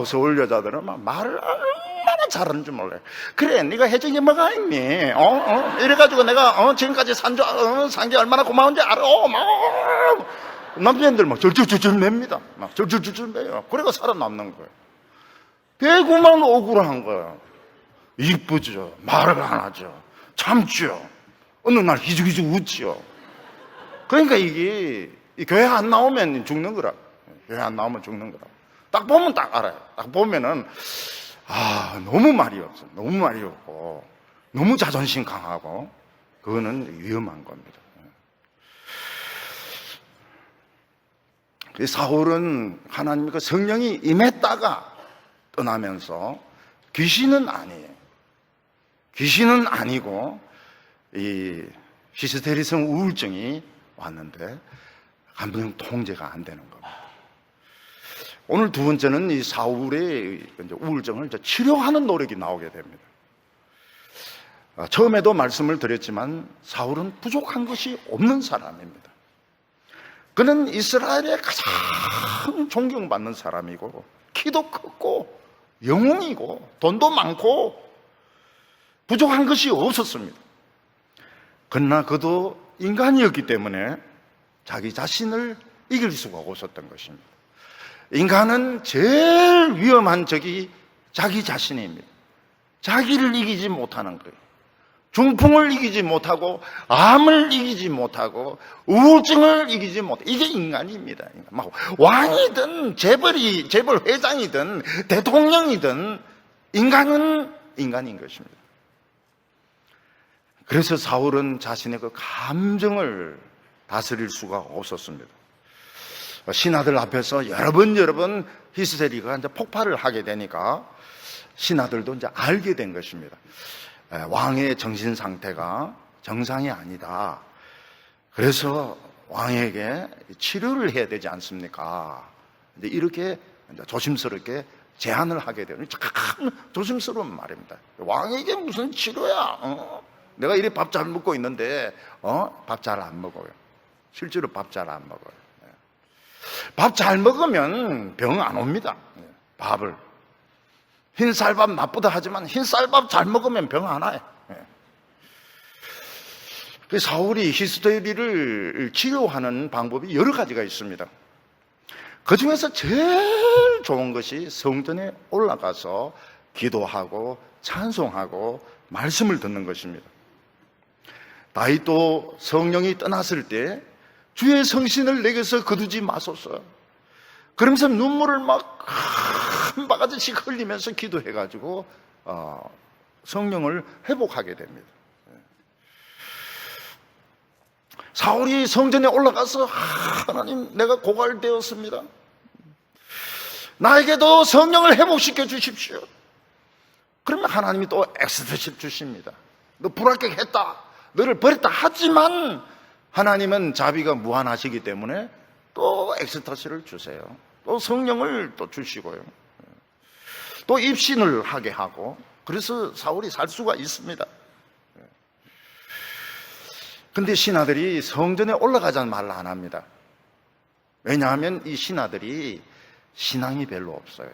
서울 여자들은 막 말을 얼마나 잘하는 줄 몰라요. 그래, 네가 해준 게 뭐가 있니? 이래가지고 내가 지금까지 산 게 얼마나 고마운지 알아. 남자들 막 절절절절 맵니다. 막 절절절절 매요. 그래가 살아남는 거예요. 대구만 억울한 거예요. 이쁘죠. 말을 안 하죠. 참죠. 어느 날 희죽희죽 웃죠. 그러니까 이게 교회 안 나오면 죽는 거라. 교회 안 나오면 죽는 거라고. 딱 보면 딱 알아요. 딱 보면은 너무 말이 없어. 너무 말이 없고 너무 자존심 강하고 그거는 위험한 겁니다. 사울은 하나님의 그 성령이 임했다가 떠나면서 귀신은 아니에요. 귀신은 아니고 이 히스테리성 우울증이 왔는데 감정 통제가 안 되는 겁니다. 오늘 두 번째는 이 사울의 우울증을 치료하는 노력이 나오게 됩니다. 처음에도 말씀을 드렸지만 사울은 부족한 것이 없는 사람입니다. 그는 이스라엘의 가장 존경받는 사람이고 키도 크고 영웅이고 돈도 많고 부족한 것이 없었습니다. 그러나 그도 인간이었기 때문에 자기 자신을 이길 수가 없었던 것입니다. 인간은 제일 위험한 적이 자기 자신입니다. 자기를 이기지 못하는 거예요. 중풍을 이기지 못하고 암을 이기지 못하고 우울증을 이기지 못하고 이게 인간입니다. 막 왕이든 재벌 회장이든 대통령이든 인간은 인간인 것입니다. 그래서 사울은 자신의 그 감정을 다스릴 수가 없었습니다. 신하들 앞에서 여러 번 히스테리가 이제 폭발을 하게 되니까 신하들도 이제 알게 된 것입니다. 왕의 정신 상태가 정상이 아니다. 그래서 왕에게 치료를 해야 되지 않습니까? 이렇게 조심스럽게 제안을 하게 되는 참 조심스러운 말입니다. 왕에게 무슨 치료야? 내가 이렇게 밥 잘 먹고 있는데 밥 잘 안 먹어요. 실제로 밥 잘 안 먹어요. 밥 잘 먹으면 병 안 옵니다. 밥을 흰쌀밥 나쁘다 하지만 흰쌀밥 잘 먹으면 병 안 와요. 사울이 히스테리를 치료하는 방법이 여러 가지가 있습니다. 그 중에서 제일 좋은 것이 성전에 올라가서 기도하고 찬송하고 말씀을 듣는 것입니다. 다윗도 성령이 떠났을 때 주의 성신을 내게서 거두지 마소서 그러면서 눈물을 막 한 바가지씩 흘리면서 기도해가지고 성령을 회복하게 됩니다. 사울이 성전에 올라가서 하나님 내가 고갈되었습니다. 나에게도 성령을 회복시켜 주십시오. 그러면 하나님이 또 엑스트라십 주십니다. 너 불합격했다. 너를 버렸다. 하지만 하나님은 자비가 무한하시기 때문에 또 엑스트라십을 주세요. 또 성령을 또 주시고요. 또 입신을 하게 하고 그래서 사울이 살 수가 있습니다. 근데 신하들이 성전에 올라가자는 말을 안 합니다. 왜냐하면 이 신하들이 신앙이 별로 없어요.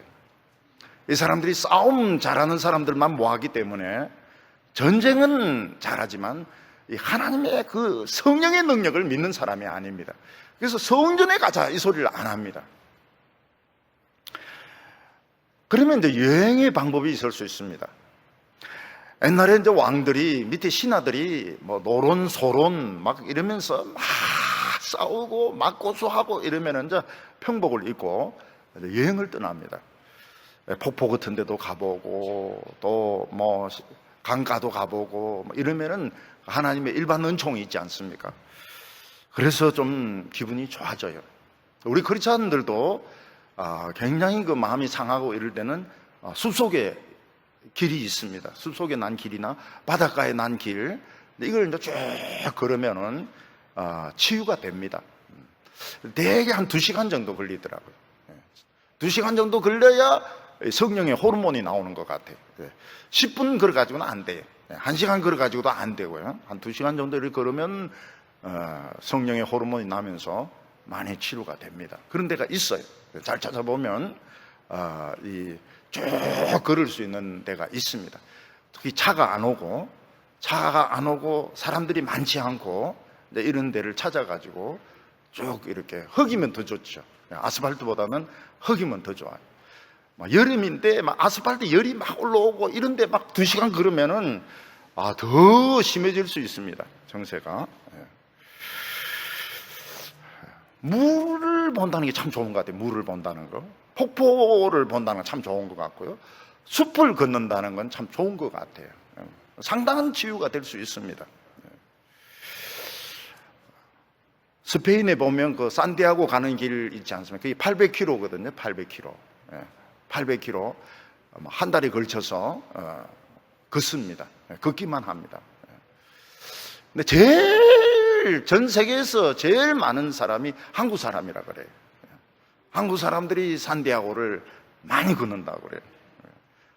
이 사람들이 싸움 잘하는 사람들만 모았기 때문에 전쟁은 잘하지만 하나님의 그 성령의 능력을 믿는 사람이 아닙니다. 그래서 성전에 가자 이 소리를 안 합니다. 그러면 이제 여행의 방법이 있을 수 있습니다. 옛날에 이제 왕들이 밑에 신하들이 뭐 노론 소론 막 이러면서 막 싸우고 막 고소하고 이러면 이제 평복을 입고 여행을 떠납니다. 폭포 같은 데도 가보고 또 뭐 강가도 가보고 이러면은 하나님의 일반 은총이 있지 않습니까? 그래서 좀 기분이 좋아져요. 우리 크리스찬들도 굉장히 그 마음이 상하고 이럴 때는 숲속에 길이 있습니다. 숲속에 난 길이나 바닷가에 난 길. 이걸 이제 쭉 걸으면은 치유가 됩니다. 대개 한 2시간 정도 걸리더라고요. 2시간 정도 걸려야 성령의 호르몬이 나오는 것 같아요. 10분 걸어가지고는 안 돼요. 1시간 걸어가지고도 안 되고요. 한 2시간 정도 이렇게 걸으면 성령의 호르몬이 나면서 많이 치료가 됩니다. 그런 데가 있어요. 잘 찾아보면 쭉 걸을 수 있는 데가 있습니다. 특히 차가 안 오고 사람들이 많지 않고 이런 데를 찾아가지고 쭉 이렇게 흙이면 더 좋죠. 아스팔트보다는 흙이면 더 좋아요. 여름인데 아스팔트 열이 막 올라오고 이런데 막 2시간 걸으면은 더 심해질 수 있습니다. 정세가. 물을 본다는 게 참 좋은 것 같아요. 물을 본다는 거. 폭포를 본다는 건 참 좋은 것 같고요. 숲을 걷는다는 건 참 좋은 것 같아요. 상당한 치유가 될 수 있습니다. 스페인에 보면 그 산티아고 가는 길 있지 않습니까? 그게 800km거든요. 800km. 800km. 한 달에 걸쳐서 걷습니다. 걷기만 합니다. 근데 전 세계에서 제일 많은 사람이 한국 사람이라 그래요. 한국 사람들이 산티아고를 많이 걷는다고 그래요.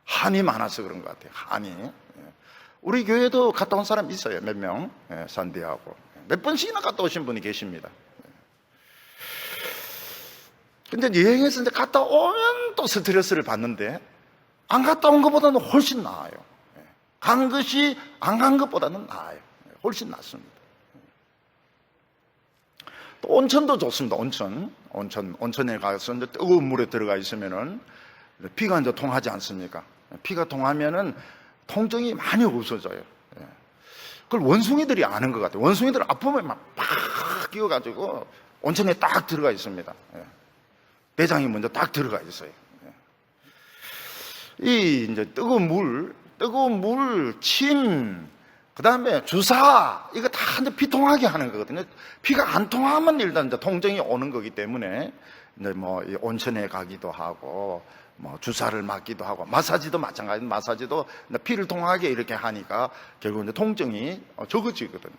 한이 많아서 그런 것 같아요. 한이. 우리 교회도 갔다 온 사람 있어요. 몇 명. 산티아고. 몇 번씩이나 갔다 오신 분이 계십니다. 근데 여행해서 이제 갔다 오면 또 스트레스를 받는데 안 갔다 온 것보다는 훨씬 나아요. 간 것이 안 간 것보다는 나아요. 훨씬 낫습니다. 또 온천도 좋습니다. 온천에 가서 이제 뜨거운 물에 들어가 있으면은 피가 이제 통하지 않습니까? 피가 통하면은 통증이 많이 없어져요. 그걸 원숭이들이 아는 것 같아요. 원숭이들 아프면 막 끼어가지고 온천에 딱 들어가 있습니다. 내장이 먼저 딱 들어가 있어요. 이 이제 뜨거운 물, 침, 그 다음에 주사, 이거 다 이제 피 통하게 하는 거거든요. 피가 안 통하면 일단 이제 통증이 오는 거기 때문에 이제 뭐 온천에 가기도 하고, 뭐 주사를 맞기도 하고, 마사지도 마찬가지로 마사지도 피를 통하게 이렇게 하니까 결국 이제 통증이 적어지거든요.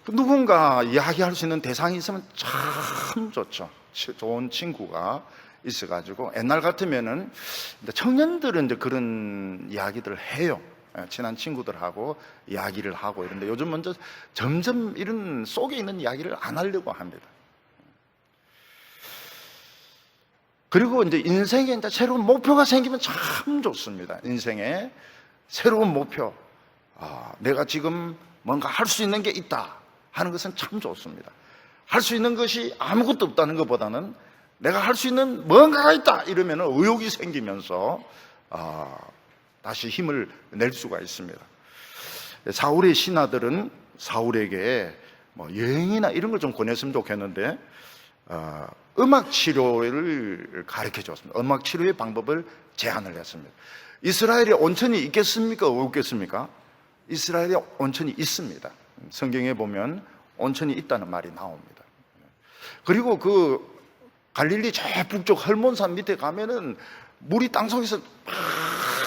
누군가 이야기할 수 있는 대상이 있으면 참 좋죠. 좋은 친구가 있어가지고, 옛날 같으면은 청년들은 이제 그런 이야기들을 해요. 친한 친구들하고 이야기를 하고 이런데 요즘은 이제 점점 이런 속에 있는 이야기를 안 하려고 합니다. 그리고 이제 인생에 이제 새로운 목표가 생기면 참 좋습니다. 인생에 새로운 목표. 내가 지금 뭔가 할 수 있는 게 있다 하는 것은 참 좋습니다. 할 수 있는 것이 아무것도 없다는 것보다는 내가 할 수 있는 뭔가가 있다 이러면 의욕이 생기면서 다시 힘을 낼 수가 있습니다. 사울의 신하들은 사울에게 뭐 여행이나 이런 걸 좀 권했으면 좋겠는데 음악 치료를 가르쳐 줬습니다. 음악 치료의 방법을 제안을 했습니다. 이스라엘에 온천이 있겠습니까? 없겠습니까? 이스라엘에 온천이 있습니다. 성경에 보면 온천이 있다는 말이 나옵니다. 그리고 그 갈릴리 저 북쪽 헐몬산 밑에 가면은 물이 땅속에서 막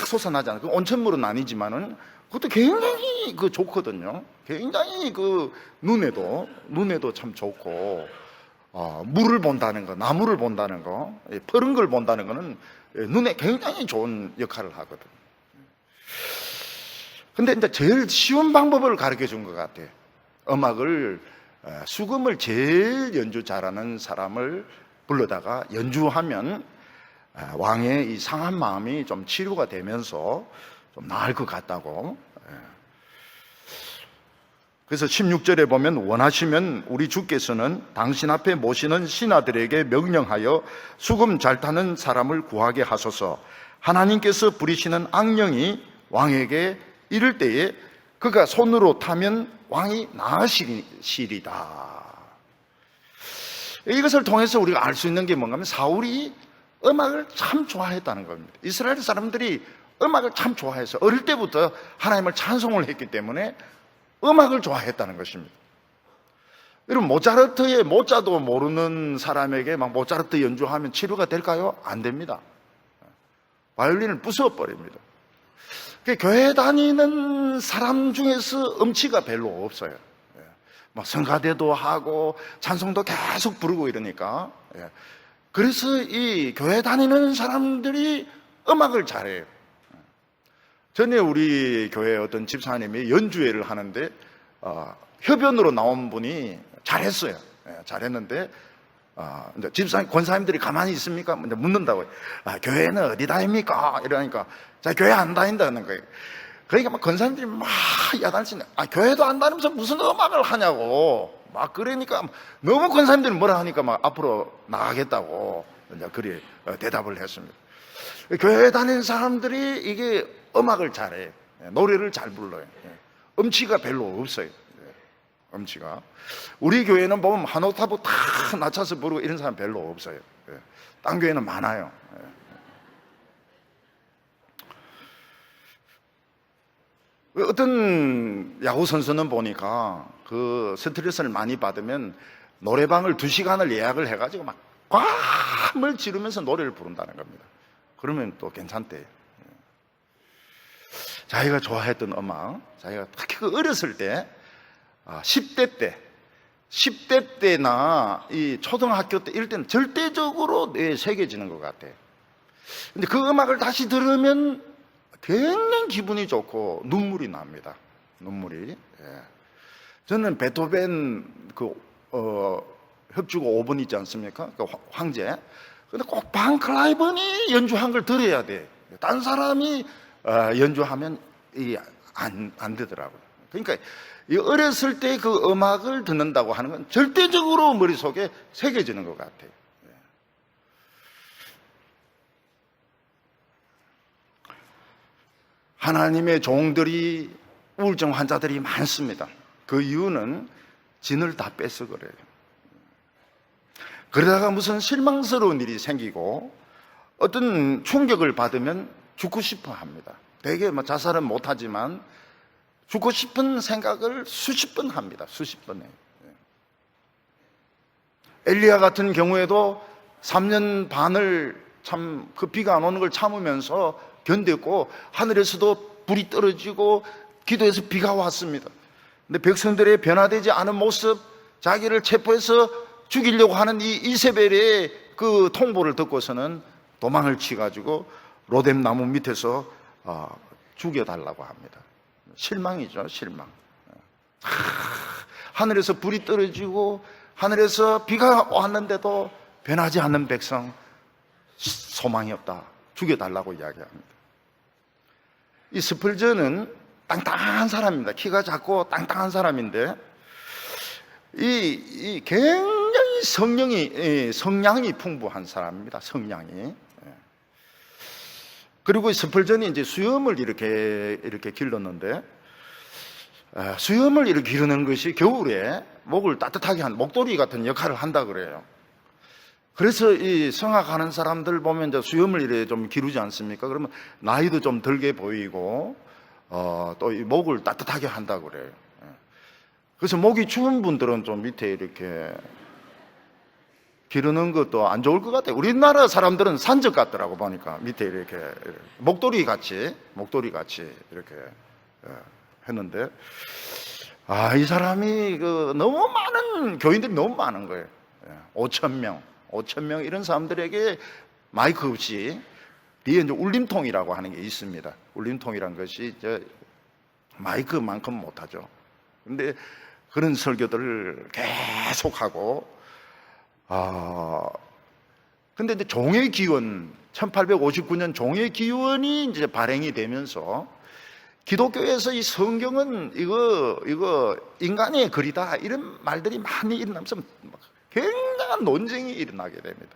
솟아나잖아요. 그 온천물은 아니지만은 그것도 굉장히 좋거든요. 굉장히 눈에도 참 좋고, 물을 본다는 거, 나무를 본다는 거, 푸른 걸 본다는 거는 눈에 굉장히 좋은 역할을 하거든요. 근데 이제 제일 쉬운 방법을 가르쳐 준 것 같아요. 수금을 제일 연주 잘하는 사람을 불러다가 연주하면 왕의 이 상한 마음이 좀 치료가 되면서 좀 나을 것 같다고. 그래서 16절에 보면 원하시면 우리 주께서는 당신 앞에 모시는 신하들에게 명령하여 수금 잘 타는 사람을 구하게 하소서. 하나님께서 부리시는 악령이 왕에게 이를 때에 그가 손으로 타면 왕이 나으시리다. 이것을 통해서 우리가 알 수 있는 게 뭔가 하면 사울이 음악을 참 좋아했다는 겁니다. 이스라엘 사람들이 음악을 참 좋아해서 어릴 때부터 하나님을 찬송을 했기 때문에 음악을 좋아했다는 것입니다. 여러분, 모차르트의 모자도 모르는 사람에게 막 모차르트 연주하면 치료가 될까요? 안 됩니다. 바이올린을 부숴버립니다. 교회 다니는 사람 중에서 음치가 별로 없어요. 막 성가대도 하고 찬송도 계속 부르고 이러니까. 그래서 이 교회 다니는 사람들이 음악을 잘해요. 전에 우리 교회 어떤 집사님이 연주회를 하는데 협연으로 나온 분이 잘했어요. 잘했는데 이제 집사님, 권사님들이 가만히 있습니까? 이제 묻는다고요. 교회는 어디 다닙니까? 이러니까 자, 교회 안 다닌다는 거예요. 그러니까 막 권사님들이 막 야단치네. 교회도 안 다니면서 무슨 음악을 하냐고. 막 그러니까 너무 권사님들이 뭐라 하니까 막 앞으로 나가겠다고 이제 그리 대답을 했습니다. 교회 다니는 사람들이 이게 음악을 잘해요. 노래를 잘 불러요. 음치가 별로 없어요. 음치가. 우리 교회는 보면 한 옥타브 다 낮춰서 부르고 이런 사람 별로 없어요. 딴 교회는 많아요. 어떤 야구 선수는 보니까 그 스트레스를 많이 받으면 노래방을 2시간을 예약을 해가지고 막 꽉을 지르면서 노래를 부른다는 겁니다. 그러면 또 괜찮대요. 자기가 좋아했던 음악, 자기가 특히 그 어렸을 때, 10대 때나 이 초등학교 때 이럴 때는 절대적으로 뇌에 새겨지는 것 같아요. 근데 그 음악을 다시 들으면 굉장히 기분이 좋고 눈물이 납니다. 눈물이. 저는 베토벤 협주곡 5번 있지 않습니까? 그 황제. 근데 꼭 반 클라이번이 연주한 걸 들어야 돼. 딴 사람이 연주하면 안 되더라고요. 그러니까 이 어렸을 때 그 음악을 듣는다고 하는 건 절대적으로 머릿속에 새겨지는 것 같아요. 하나님의 종들이 우울증 환자들이 많습니다. 그 이유는 진을 다 뺏어 그래요. 그러다가 무슨 실망스러운 일이 생기고 어떤 충격을 받으면 죽고 싶어 합니다. 되게 자살은 못하지만 죽고 싶은 생각을 수십 번 합니다. 수십 번에. 엘리야 같은 경우에도 3년 반을 참 그 비가 안 오는 걸 참으면서 견뎠고 하늘에서도 불이 떨어지고 기도해서 비가 왔습니다. 근데 백성들의 변화되지 않은 모습, 자기를 체포해서 죽이려고 하는 이 이세벨의 그 통보를 듣고서는 도망을 치가지고 로뎀 나무 밑에서 죽여달라고 합니다. 실망이죠, 실망. 하늘에서 불이 떨어지고 하늘에서 비가 왔는데도 변하지 않는 백성, 소망이 없다. 죽여달라고 이야기합니다. 이 스펄전은 땅땅한 사람입니다. 키가 작고 땅땅한 사람인데 이 굉장히 성량이 풍부한 사람입니다. 성량이. 그리고 스펄전이 이제 수염을 이렇게 길렀는데 수염을 이렇게 기르는 것이 겨울에 목을 따뜻하게 한 목도리 같은 역할을 한다 그래요. 그래서 이 성악하는 사람들 보면 이제 수염을 이렇게 좀 기르지 않습니까? 그러면 나이도 좀 들게 보이고 또 이 목을 따뜻하게 한다 그래요. 그래서 목이 추운 분들은 좀 밑에 이렇게 기르는 것도 안 좋을 것 같아요. 우리나라 사람들은 산적 같더라고 보니까 밑에 이렇게 목도리 같이 이렇게 했는데 이 사람이 너무 많은 교인들이 너무 많은 거예요. 5,000명 이런 사람들에게 마이크 없이 뒤에 이제 울림통이라고 하는 게 있습니다. 울림통이란 것이 마이크만큼 못하죠. 근데 그런 설교들을 계속하고 근데 이제 종의 기원 1859년 종의 기원이 이제 발행이 되면서 기독교에서 이 성경은 이거 인간의 글이다 이런 말들이 많이 일어나면서 굉장한 논쟁이 일어나게 됩니다.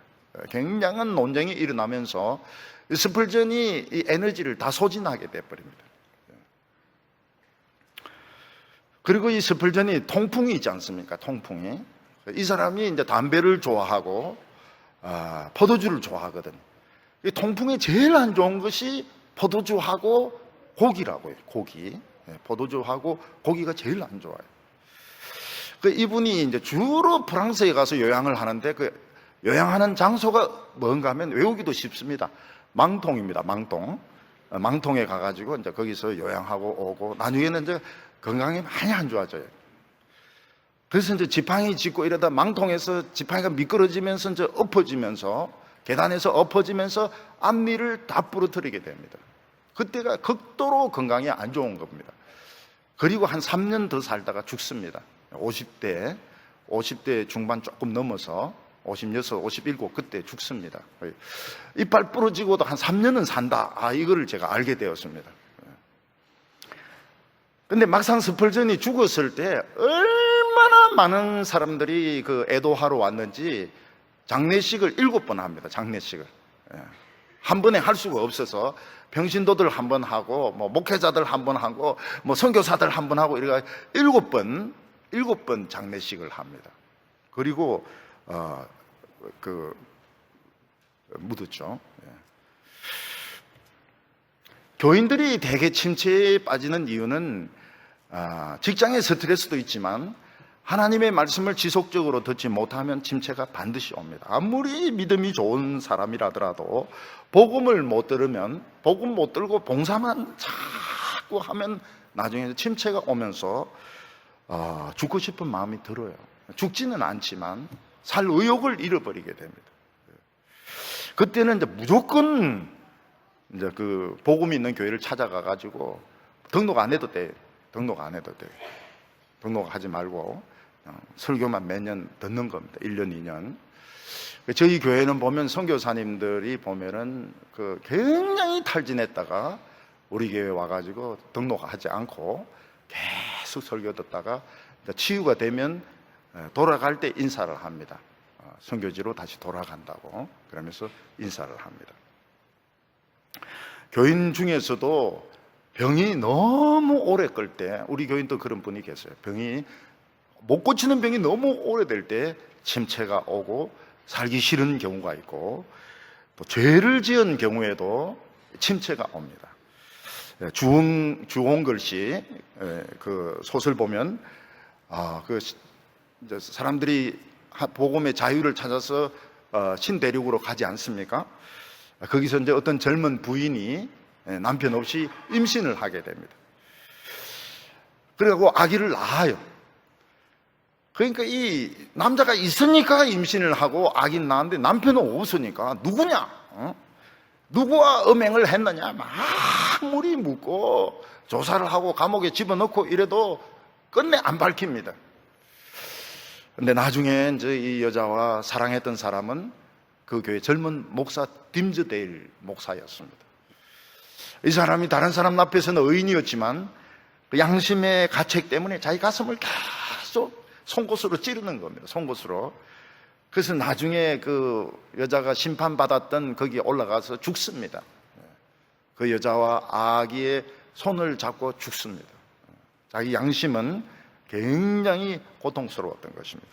굉장한 논쟁이 일어나면서 스펄전이 이 에너지를 다 소진하게 돼버립니다. 그리고 이 스펄전이 통풍이 있지 않습니까? 통풍이. 이 사람이 이제 담배를 좋아하고 포도주를 좋아하거든. 이 통풍에 제일 안 좋은 것이 포도주하고 고기라고 해요. 고기. 포도주하고 고기가 제일 안 좋아요. 이분이 이제 주로 프랑스에 가서 요양을 하는데 그 요양하는 장소가 뭔가 하면 외우기도 쉽습니다. 망통입니다. 망통에 가가지고 이제 거기서 요양하고 오고 나중에는 이제 건강이 많이 안 좋아져요. 그래서 이제 지팡이 짚고 이러다 망통에서 지팡이가 미끄러지면서 이제 엎어지면서 계단에서 엎어지면서 앞니를 다 부러뜨리게 됩니다. 그때가 극도로 건강이 안 좋은 겁니다. 그리고 한 3년 더 살다가 죽습니다. 50대 중반 조금 넘어서 56, 57 그때 죽습니다. 이빨 부러지고도 한 3년은 산다. 이거를 제가 알게 되었습니다. 근데 막상 스펄전이 죽었을 때 얼마나 많은 사람들이 그 애도하러 왔는지 장례식을 7번 합니다. 장례식을. 한 번에 할 수가 없어서 평신도들 한 번 하고 목회자들 한 번 하고 선교사들 한 번 하고 이래가 7번 7번 장례식을 합니다. 그리고 묻었죠. 교인들이 대개 침체에 빠지는 이유는 직장의 스트레스도 있지만 하나님의 말씀을 지속적으로 듣지 못하면 침체가 반드시 옵니다. 아무리 믿음이 좋은 사람이라더라도 복음을 못 들으면, 복음 못 들고 봉사만 자꾸 하면 나중에 침체가 오면서 죽고 싶은 마음이 들어요. 죽지는 않지만 살 의욕을 잃어버리게 됩니다. 그때는 이제 무조건 이제 그 복음 있는 교회를 찾아가 가지고 등록 안 해도 돼요. 등록하지 말고 설교만 매년 듣는 겁니다. 1년, 2년. 저희 교회는 보면 선교사님들이 보면은 굉장히 탈진했다가 우리 교회 와가지고 등록하지 않고 계속 설교 듣다가 치유가 되면 돌아갈 때 인사를 합니다. 선교지로 다시 돌아간다고 그러면서 인사를 합니다. 교인 중에서도 병이 너무 오래 끌 때, 우리 교인도 그런 분이 계세요. 병이 못 고치는 병이 너무 오래될 때 침체가 오고 살기 싫은 경우가 있고, 또 죄를 지은 경우에도 침체가 옵니다. 주홍글 씨 그 소설 보면 이제 사람들이 복음의 자유를 찾아서 신대륙으로 가지 않습니까? 거기서 이제 어떤 젊은 부인이 남편 없이 임신을 하게 됩니다. 그리고 아기를 낳아요. 그러니까 이 남자가 있으니까 임신을 하고 아기를 낳았는데 남편은 없으니까 누구냐? 누구와 음행을 했느냐? 막 물이 묻고 조사를 하고 감옥에 집어넣고 이래도 끝내 안 밝힙니다. 근데 나중에 이제 이 여자와 사랑했던 사람은 그 교회 젊은 목사 딤즈데일 목사였습니다. 이 사람이 다른 사람 앞에서는 의인이었지만 그 양심의 가책 때문에 자기 가슴을 계속 송곳으로 찌르는 겁니다. 송곳으로. 그래서 나중에 그 여자가 심판받았던 거기에 올라가서 죽습니다. 그 여자와 아기의 손을 잡고 죽습니다. 자기 양심은 굉장히 고통스러웠던 것입니다.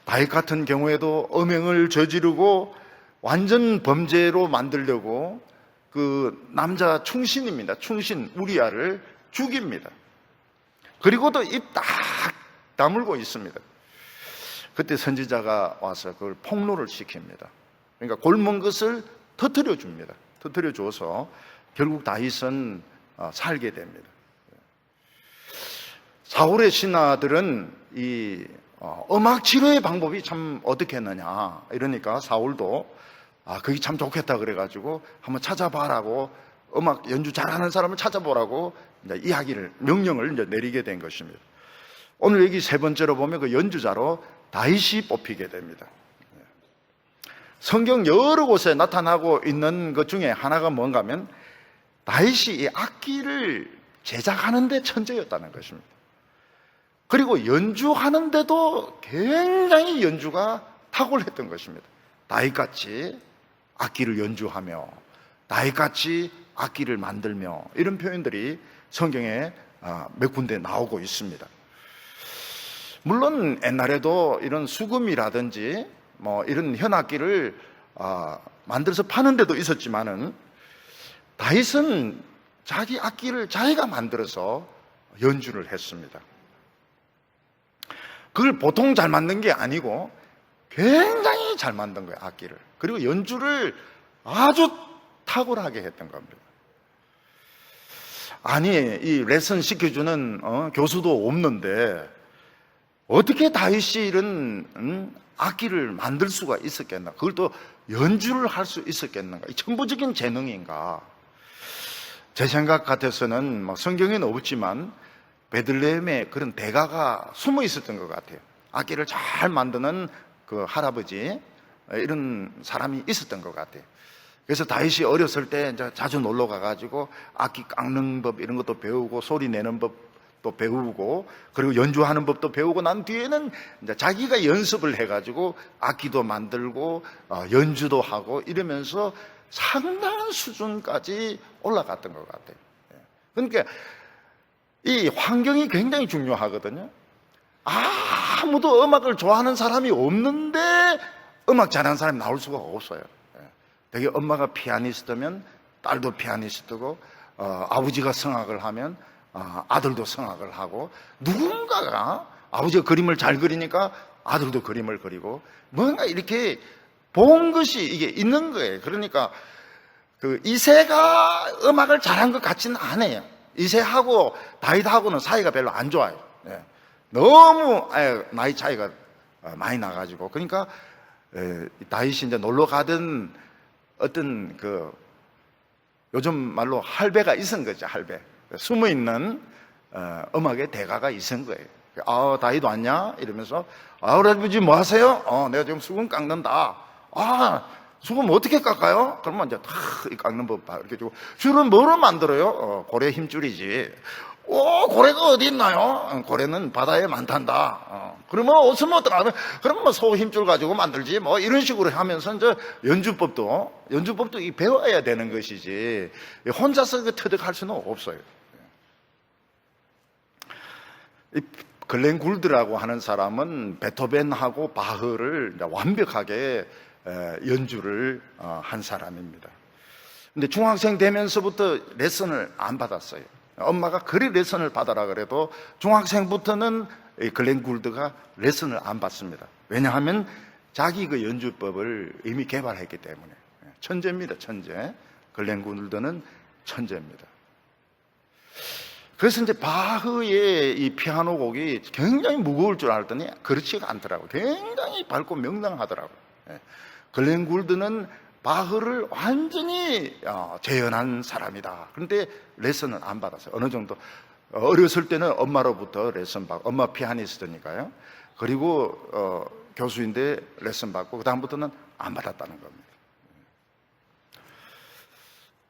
다윗 같은 경우에도 음행을 저지르고 완전 범죄로 만들려고 그 남자 충신입니다. 충신 우리아를 죽입니다. 그리고도 입 딱 다물고 있습니다. 그때 선지자가 와서 그걸 폭로를 시킵니다. 그러니까 골문 것을 터뜨려 줍니다. 터뜨려 줘서 결국 다윗은 살게 됩니다. 사울의 신하들은 이 음악 치료의 방법이 참 어떻게 했느냐 이러니까 사울도 그게 참 좋겠다 그래가지고 한번 찾아봐라고 음악 연주 잘하는 사람을 찾아보라고 이제 이야기를 명령을 이제 내리게 된 것입니다. 오늘 여기 세 번째로 보면 그 연주자로 다윗이 뽑히게 됩니다. 성경 여러 곳에 나타나고 있는 것 중에 하나가 뭔가 하면 다윗이 이 악기를 제작하는 데 천재였다는 것입니다. 그리고 연주하는데도 굉장히 연주가 탁월했던 것입니다. 다윗같이 악기를 연주하며 다윗같이 악기를 만들며 이런 표현들이 성경에 몇 군데 나오고 있습니다. 물론 옛날에도 이런 수금이라든지 뭐 이런 현악기를 만들어서 파는 데도 있었지만은 다윗은 자기 악기를 자기가 만들어서 연주를 했습니다. 그걸 보통 잘 만든 게 아니고 굉장히 잘 만든 거예요, 악기를. 그리고 연주를 아주 탁월하게 했던 겁니다. 아니, 이 레슨 시켜주는 교수도 없는데 어떻게 다윗이 이런 악기를 만들 수가 있었겠나? 그걸 또 연주를 할 수 있었겠는가? 이 천부적인 재능인가? 제 생각 같아서는 뭐 성경에는 없지만 베들레헴에 그런 대가가 숨어 있었던 것 같아요. 악기를 잘 만드는 그 할아버지 이런 사람이 있었던 것 같아요. 그래서 다윗이 어렸을 때 이제 자주 놀러 가가지고 악기 깎는 법 이런 것도 배우고 소리 내는 법도 배우고 그리고 연주하는 법도 배우고 난 뒤에는 이제 자기가 연습을 해가지고 악기도 만들고 연주도 하고 이러면서 상당한 수준까지 올라갔던 것 같아요. 그러니까 이 환경이 굉장히 중요하거든요. 아무도 음악을 좋아하는 사람이 없는데 음악 잘하는 사람이 나올 수가 없어요. 되게 엄마가 피아니스트면 딸도 피아니스트고, 아버지가 성악을 하면 아들도 성악을 하고, 누군가가 아버지가 그림을 잘 그리니까 아들도 그림을 그리고, 뭔가 이렇게 본 것이 이게 있는 거예요. 그러니까 그 이세가 음악을 잘한 것 같지는 않아요. 이세하고 다윗하고는 사이가 별로 안 좋아요. 너무 나이 차이가 많이 나가지고, 그러니까 다윗이 이제 놀러 가던 어떤 그 요즘 말로 할배가 있은 거죠. 할배, 숨어 있는 음악의 대가가 있은 거예요. 다윗 왔냐? 이러면서, 우리 아버지 뭐 하세요? 내가 지금 수건 깎는다. 수건 어떻게 깎아요? 그러면 이제 다 깎는 법 이렇게 주고, 줄은 뭐로 만들어요? 고래 힘줄이지. 고래가 어디 있나요? 고래는 바다에 많단다. 그러면 없으면 어떡하나? 그럼 뭐 소 힘줄 가지고 만들지. 뭐 이런 식으로 하면서 이제 연주법도 이 배워야 되는 것이지, 혼자서 그 터득할 수는 없어요. 이 글렌 굴드라고 하는 사람은 베토벤하고 바흐를 완벽하게 연주를 한 사람입니다. 근데 중학생 되면서부터 레슨을 안 받았어요. 엄마가 그리 레슨을 받아라 그래도 중학생부터는 글렌 굴드가 레슨을 안 받습니다. 왜냐하면 자기 그 연주법을 이미 개발했기 때문에. 천재입니다, 천재. 글렌 굴드는 천재입니다. 그래서 이제 바흐의 이 피아노 곡이 굉장히 무거울 줄 알았더니 그렇지가 않더라고요. 굉장히 밝고 명랑하더라고요. 글렌 굴드는 바흐를 완전히 재현한 사람이다. 그런데 레슨을 안 받았어요. 어느 정도 어렸을 때는 엄마로부터 레슨 받고, 엄마 피아니스트니까요. 그리고 교수인데 레슨 받고, 그 다음부터는 안 받았다는 겁니다.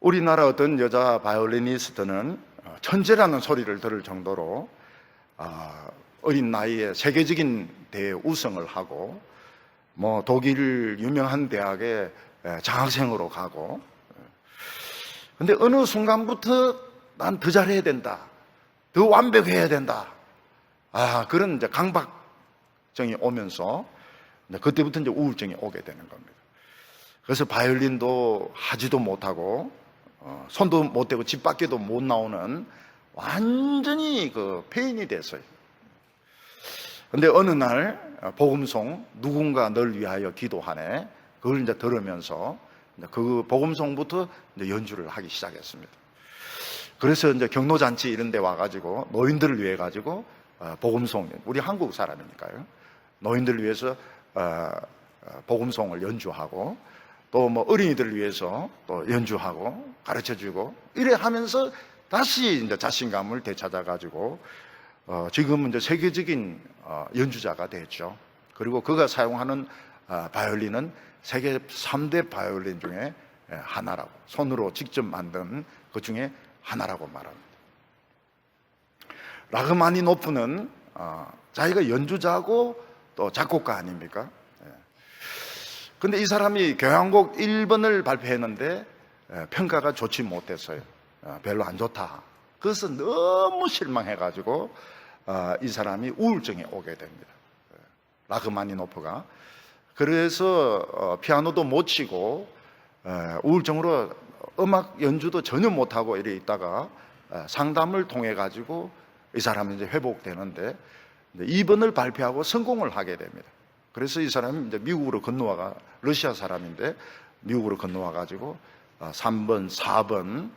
우리나라 어떤 여자 바이올리니스트는 천재라는 소리를 들을 정도로 어린 나이에 세계적인 대회 우승을 하고, 뭐 독일 유명한 대학에 장학생으로 가고, 근데 어느 순간부터 난 더 잘해야 된다, 더 완벽해야 된다, 그런 이제 강박증이 오면서 그때부터 이제 우울증이 오게 되는 겁니다. 그래서 바이올린도 하지도 못하고 손도 못 대고 집 밖에도 못 나오는 완전히 그 폐인이 됐어요. 근데 어느 날 복음송 누군가 널 위하여 기도하네, 그걸 이제 들으면서 그 복음송부터 이제 연주를 하기 시작했습니다. 그래서 이제 경로잔치 이런 데 와가지고 노인들을 위해 가지고 복음송, 우리 한국 사람이니까요, 노인들을 위해서 복음송을 연주하고, 또 뭐 어린이들을 위해서 또 연주하고 가르쳐주고, 이래 하면서 다시 이제 자신감을 되찾아가지고 지금은 이제 세계적인 연주자가 됐죠. 그리고 그가 사용하는 바이올린은 세계 3대 바이올린 중에 하나라고, 손으로 직접 만든 그 중에 하나라고 말합니다. 라흐마니노프는 자기가 연주자고 또 작곡가 아닙니까? 근데 이 사람이 교향곡 1번을 발표했는데 평가가 좋지 못했어요. 별로 안 좋다. 그래서 너무 실망해가지고 이 사람이 우울증에 오게 됩니다. 라흐마니노프가. 그래서 피아노도 못 치고 우울증으로 음악 연주도 전혀 못하고 이래 있다가 상담을 통해 가지고 이 사람이 이제 회복되는데 2번을 발표하고 성공을 하게 됩니다. 그래서 이 사람이 이제 미국으로 건너와가, 러시아 사람인데 미국으로 건너와 가지고 3번, 4번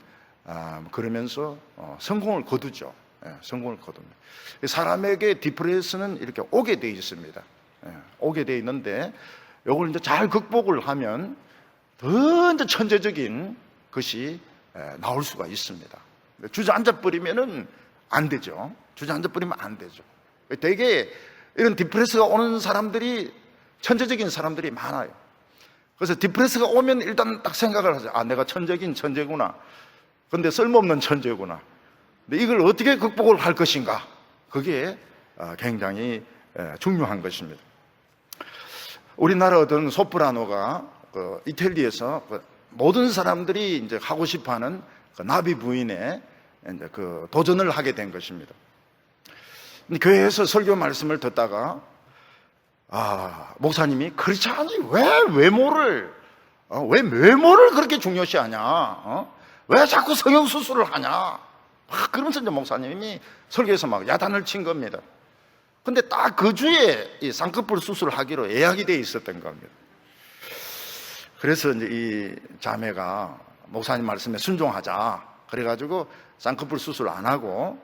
그러면서 성공을 거두죠. 성공을 거둡니다. 사람에게 디프레스는 이렇게 오게 돼 있습니다. 오게 돼 있는데 이걸 이제 잘 극복을 하면 더 이제 천재적인 것이 나올 수가 있습니다. 주저앉아 버리면은 안 되죠. 주저앉아 버리면 안 되죠. 되게 이런 디프레스가 오는 사람들이, 천재적인 사람들이 많아요. 그래서 디프레스가 오면 일단 딱 생각을 하죠. 내가 천재긴 천재구나. 근데 쓸모없는 천재구나. 근데 이걸 어떻게 극복을 할 것인가? 그게 굉장히 중요한 것입니다. 우리나라 어떤 소프라노가 이태리에서 모든 사람들이 이제 하고 싶어하는 나비 부인의 이제 그 도전을 하게 된 것입니다. 근데 교회에서 설교 말씀을 듣다가 목사님이 그렇지 않니? 왜 외모를 그렇게 중요시하냐? 왜 자꾸 성형수술을 하냐? 그러면서 이제 목사님이 설교에서 막 야단을 친 겁니다. 근데 딱 그 주에 이 쌍꺼풀 수술을 하기로 예약이 돼 있었던 겁니다. 그래서 이제 이 자매가 목사님 말씀에 순종하자. 그래가지고 쌍꺼풀 수술 안 하고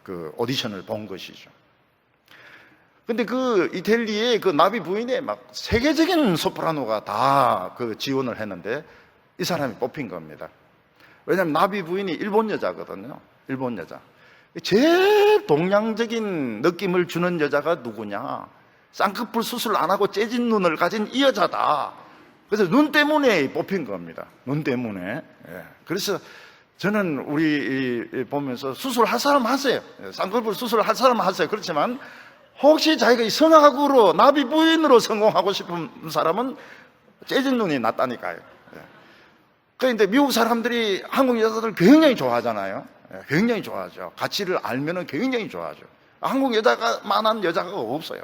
그 오디션을 본 것이죠. 근데 그 이태리의 그 나비 부인에 막 세계적인 소프라노가 다 그 지원을 했는데 이 사람이 뽑힌 겁니다. 왜냐하면 나비 부인이 일본 여자거든요. 일본 여자. 제일 동양적인 느낌을 주는 여자가 누구냐? 쌍꺼풀 수술 안 하고 째진 눈을 가진 이 여자다. 그래서 눈 때문에 뽑힌 겁니다. 눈 때문에. 그래서 저는 우리 보면서 수술할 사람 하세요. 쌍꺼풀 수술할 사람 하세요. 그렇지만 혹시 자기가 이 성악으로 나비 부인으로 성공하고 싶은 사람은 째진 눈이 낫다니까요. 그런데 미국 사람들이 한국 여자들 굉장히 좋아하잖아요. 굉장히 좋아하죠. 가치를 알면은 굉장히 좋아하죠. 한국 여자만한 여자가 없어요.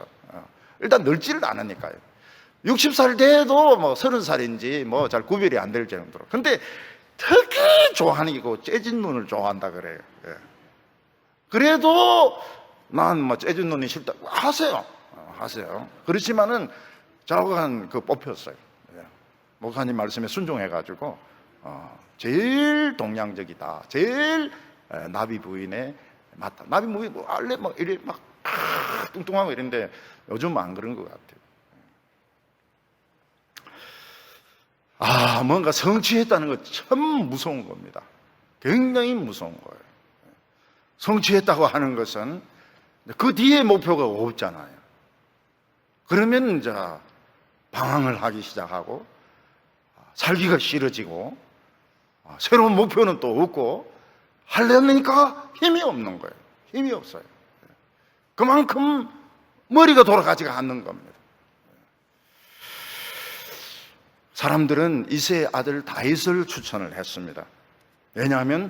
일단 늙지를 않으니까요. 60살 돼도 뭐 30살인지 뭐 잘 구별이 안 될 정도로. 근데 특히 좋아하는 게 그 째진 눈을 좋아한다 그래요. 그래도 난 뭐 째진 눈이 싫다. 하세요. 하세요. 그렇지만은 저하고 그 뽑혔어요. 목사님 말씀에 순종해가지고 제일 동양적이다. 제일 나비 부인에 맞다. 나비 부인 원래 막 이래 막 뚱뚱하고 이런데 요즘 안 그런 것 같아요. 뭔가 성취했다는 거 참 무서운 겁니다. 굉장히 무서운 거예요. 성취했다고 하는 것은 그 뒤에 목표가 없잖아요. 그러면 이제 방황을 하기 시작하고 살기가 싫어지고 새로운 목표는 또 없고 하려니까 힘이 없는 거예요. 힘이 없어요. 그만큼 머리가 돌아가지가 않는 겁니다. 사람들은 이새의 아들 다윗을 추천을 했습니다. 왜냐하면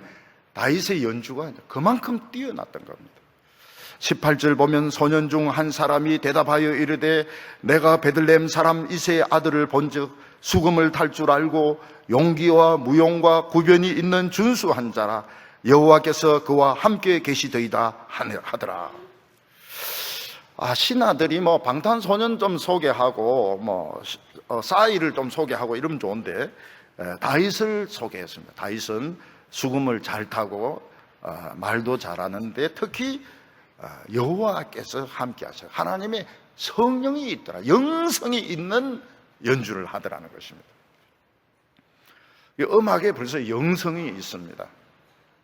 다윗의 연주가 그만큼 뛰어났던 겁니다. 18절 보면 소년 중 한 사람이 대답하여 이르되 내가 베들레헴 사람 이새의 아들을 본즉 수금을 탈 줄 알고 용기와 무용과 구변이 있는 준수한 자라 여호와께서 그와 함께 계시더이다 하더라. 신하들이 뭐 방탄소년 좀 소개하고 뭐 싸이를 좀 소개하고 이러면 좋은데 다윗을 소개했습니다. 다윗은 수금을 잘 타고 말도 잘하는데 특히 여호와께서 함께 하셔요. 하나님의 성령이 있더라. 영성이 있는 연주를 하더라는 것입니다. 이 음악에 벌써 영성이 있습니다.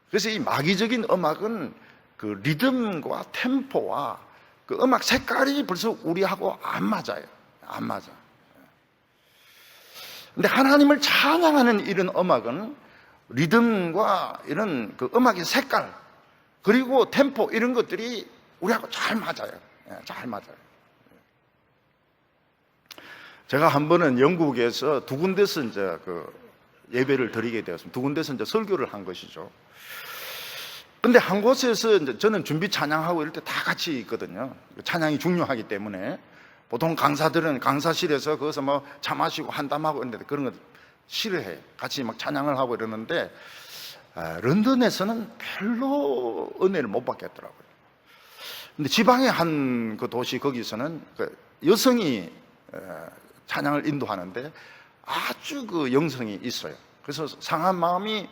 그래서 이 마귀적인 음악은 그 리듬과 템포와 그 음악 색깔이 벌써 우리하고 안 맞아요. 안 맞아. 근데 하나님을 찬양하는 이런 음악은 리듬과 이런 그 음악의 색깔 그리고 템포 이런 것들이 우리하고 잘 맞아요. 잘 맞아요. 제가 한 번은 영국에서 두 군데서 이제 그 예배를 드리게 되었습니다. 두 군데서 이제 설교를 한 것이죠. 근데 한 곳에서 이제 저는 준비 찬양하고 이럴 때 다 같이 있거든요. 찬양이 중요하기 때문에 보통 강사들은 강사실에서 거기서 뭐 차 마시고 한담하고 이러는데 그런 거 싫어해요. 같이 막 찬양을 하고 이러는데 런던에서는 별로 은혜를 못 받겠더라고요. 근데 지방의 한 그 도시 거기서는 그 여성이 찬양을 인도하는데 아주 그 영성이 있어요. 그래서 상한 마음이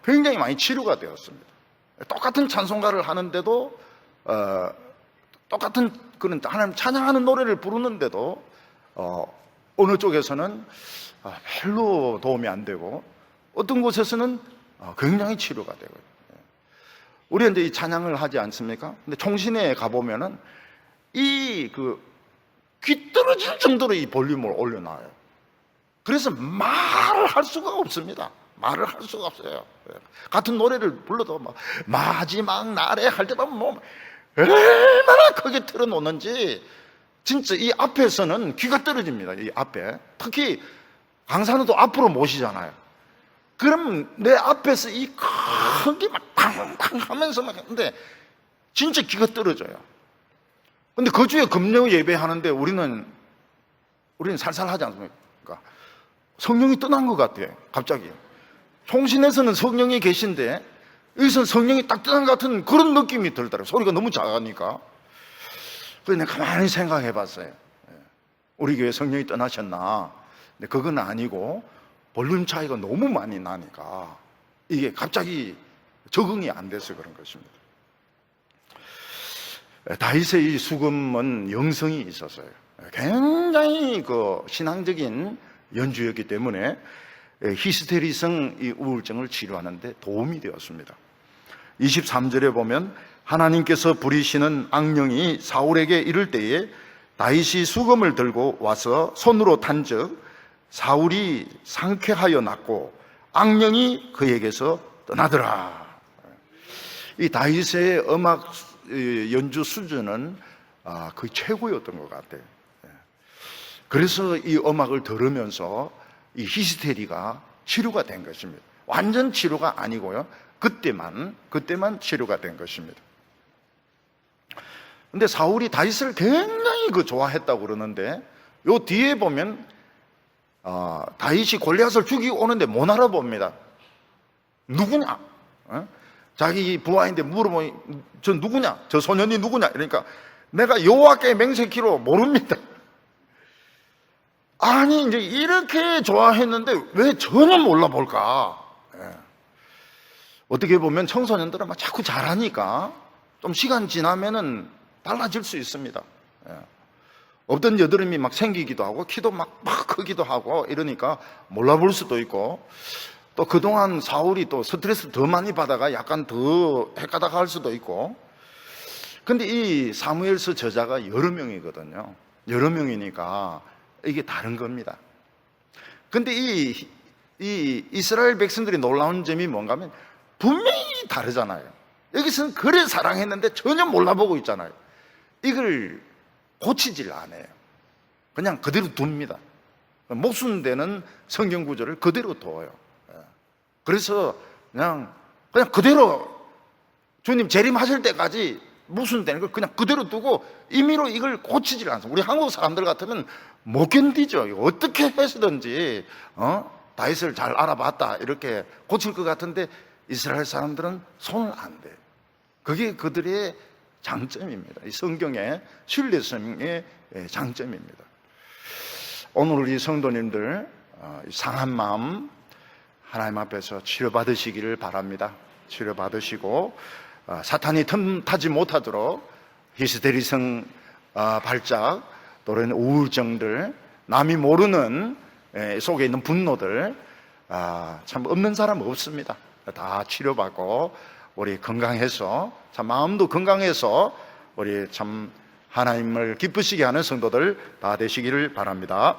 굉장히 많이 치료가 되었습니다. 똑같은 찬송가를 하는데도 똑같은 그런 하나님 찬양하는 노래를 부르는데도 어느 쪽에서는 별로 도움이 안 되고 어떤 곳에서는 굉장히 치료가 되고요. 우리 이제 이 찬양을 하지 않습니까? 근데 총신에 가보면은 이 귀 떨어질 정도로 이 볼륨을 올려놔요. 그래서 말을 할 수가 없습니다. 말을 할 수가 없어요. 같은 노래를 불러도 막 마지막 날에 할 때만 뭐 얼마나 크게 틀어놓는지 진짜 이 앞에서는 귀가 떨어집니다. 이 앞에 특히 강사는 또 앞으로 모시잖아요. 그럼 내 앞에서 이 큰 게 막 팡팡 하면서 막 했는데 진짜 기가 떨어져요. 근데 그 주에 금요 예배하는데 우리는 살살하지 않습니까? 성령이 떠난 것 같아, 갑자기. 총신에서는 성령이 계신데 여기서는 성령이 딱 떠난 것 같은 그런 느낌이 들더라고요. 소리가 너무 작으니까. 그래서 내가 가만히 생각해 봤어요. 우리 교회 성령이 떠나셨나? 근데 그건 아니고 볼륨 차이가 너무 많이 나니까 이게 갑자기 적응이 안 돼서 그런 것입니다. 다윗의 이 수금은 영성이 있었어요. 굉장히 그 신앙적인 연주였기 때문에 히스테리성 이 우울증을 치료하는데 도움이 되었습니다. 23절에 보면 하나님께서 부리시는 악령이 사울에게 이를 때에 다윗이 수금을 들고 와서 손으로 탄즉 사울이 상쾌하여 낫고 악령이 그에게서 떠나더라. 이 다윗의 음악 연주 수준은 거의 최고였던 것 같아요. 그래서 이 음악을 들으면서 이 히스테리가 치료가 된 것입니다. 완전 치료가 아니고요. 그때만 치료가 된 것입니다. 근데 사울이 다윗을 굉장히 좋아했다고 그러는데 요 뒤에 보면 다윗이 골리앗을 죽이고 오는데 못 알아봅니다. 누구냐? 자기 부하인데 물어보니 저 누구냐? 저 소년이 누구냐? 그러니까 내가 여호와께 맹세키로 모릅니다. 아니 이제 이렇게 좋아했는데 왜 전혀 몰라볼까? 어떻게 보면 청소년들은 막 자꾸 잘하니까 좀 시간 지나면은 달라질 수 있습니다. 없던 여드름이 막 생기기도 하고 키도 막 크기도 하고 이러니까 몰라볼 수도 있고 또 그동안 사울이 또 스트레스 더 많이 받아가 약간 더 헷가닥 할 수도 있고. 근데 이 사무엘서 저자가 여러 명이거든요. 여러 명이니까 이게 다른 겁니다. 근데 이 이스라엘 백성들이 놀라운 점이 뭔가 하면 분명히 다르잖아요. 여기서는 그래 사랑했는데 전혀 몰라보고 있잖아요. 이걸 고치질 않아요. 그냥 그대로 둡니다. 모순되는 성경 구절을 그대로 둬요. 그래서 그냥 그대로 주님 재림하실 때까지 모순되는 걸 그냥 그대로 두고 임의로 이걸 고치질 않습니다. 우리 한국 사람들 같으면 못 견디죠. 어떻게 해서든지 다윗을 잘 알아봤다 이렇게 고칠 것 같은데 이스라엘 사람들은 손을 안 대요. 그게 그들의 장점입니다. 이 성경의 신뢰성의 장점입니다. 오늘 우리 성도님들 상한 마음 하나님 앞에서 치료받으시기를 바랍니다. 치료받으시고 사탄이 틈타지 못하도록 히스테리성 발작 또는 우울증들 남이 모르는 속에 있는 분노들 참 없는 사람 없습니다. 다 치료받고 우리 건강해서 참 마음도 건강해서 우리 참 하나님을 기쁘시게 하는 성도들 다 되시기를 바랍니다.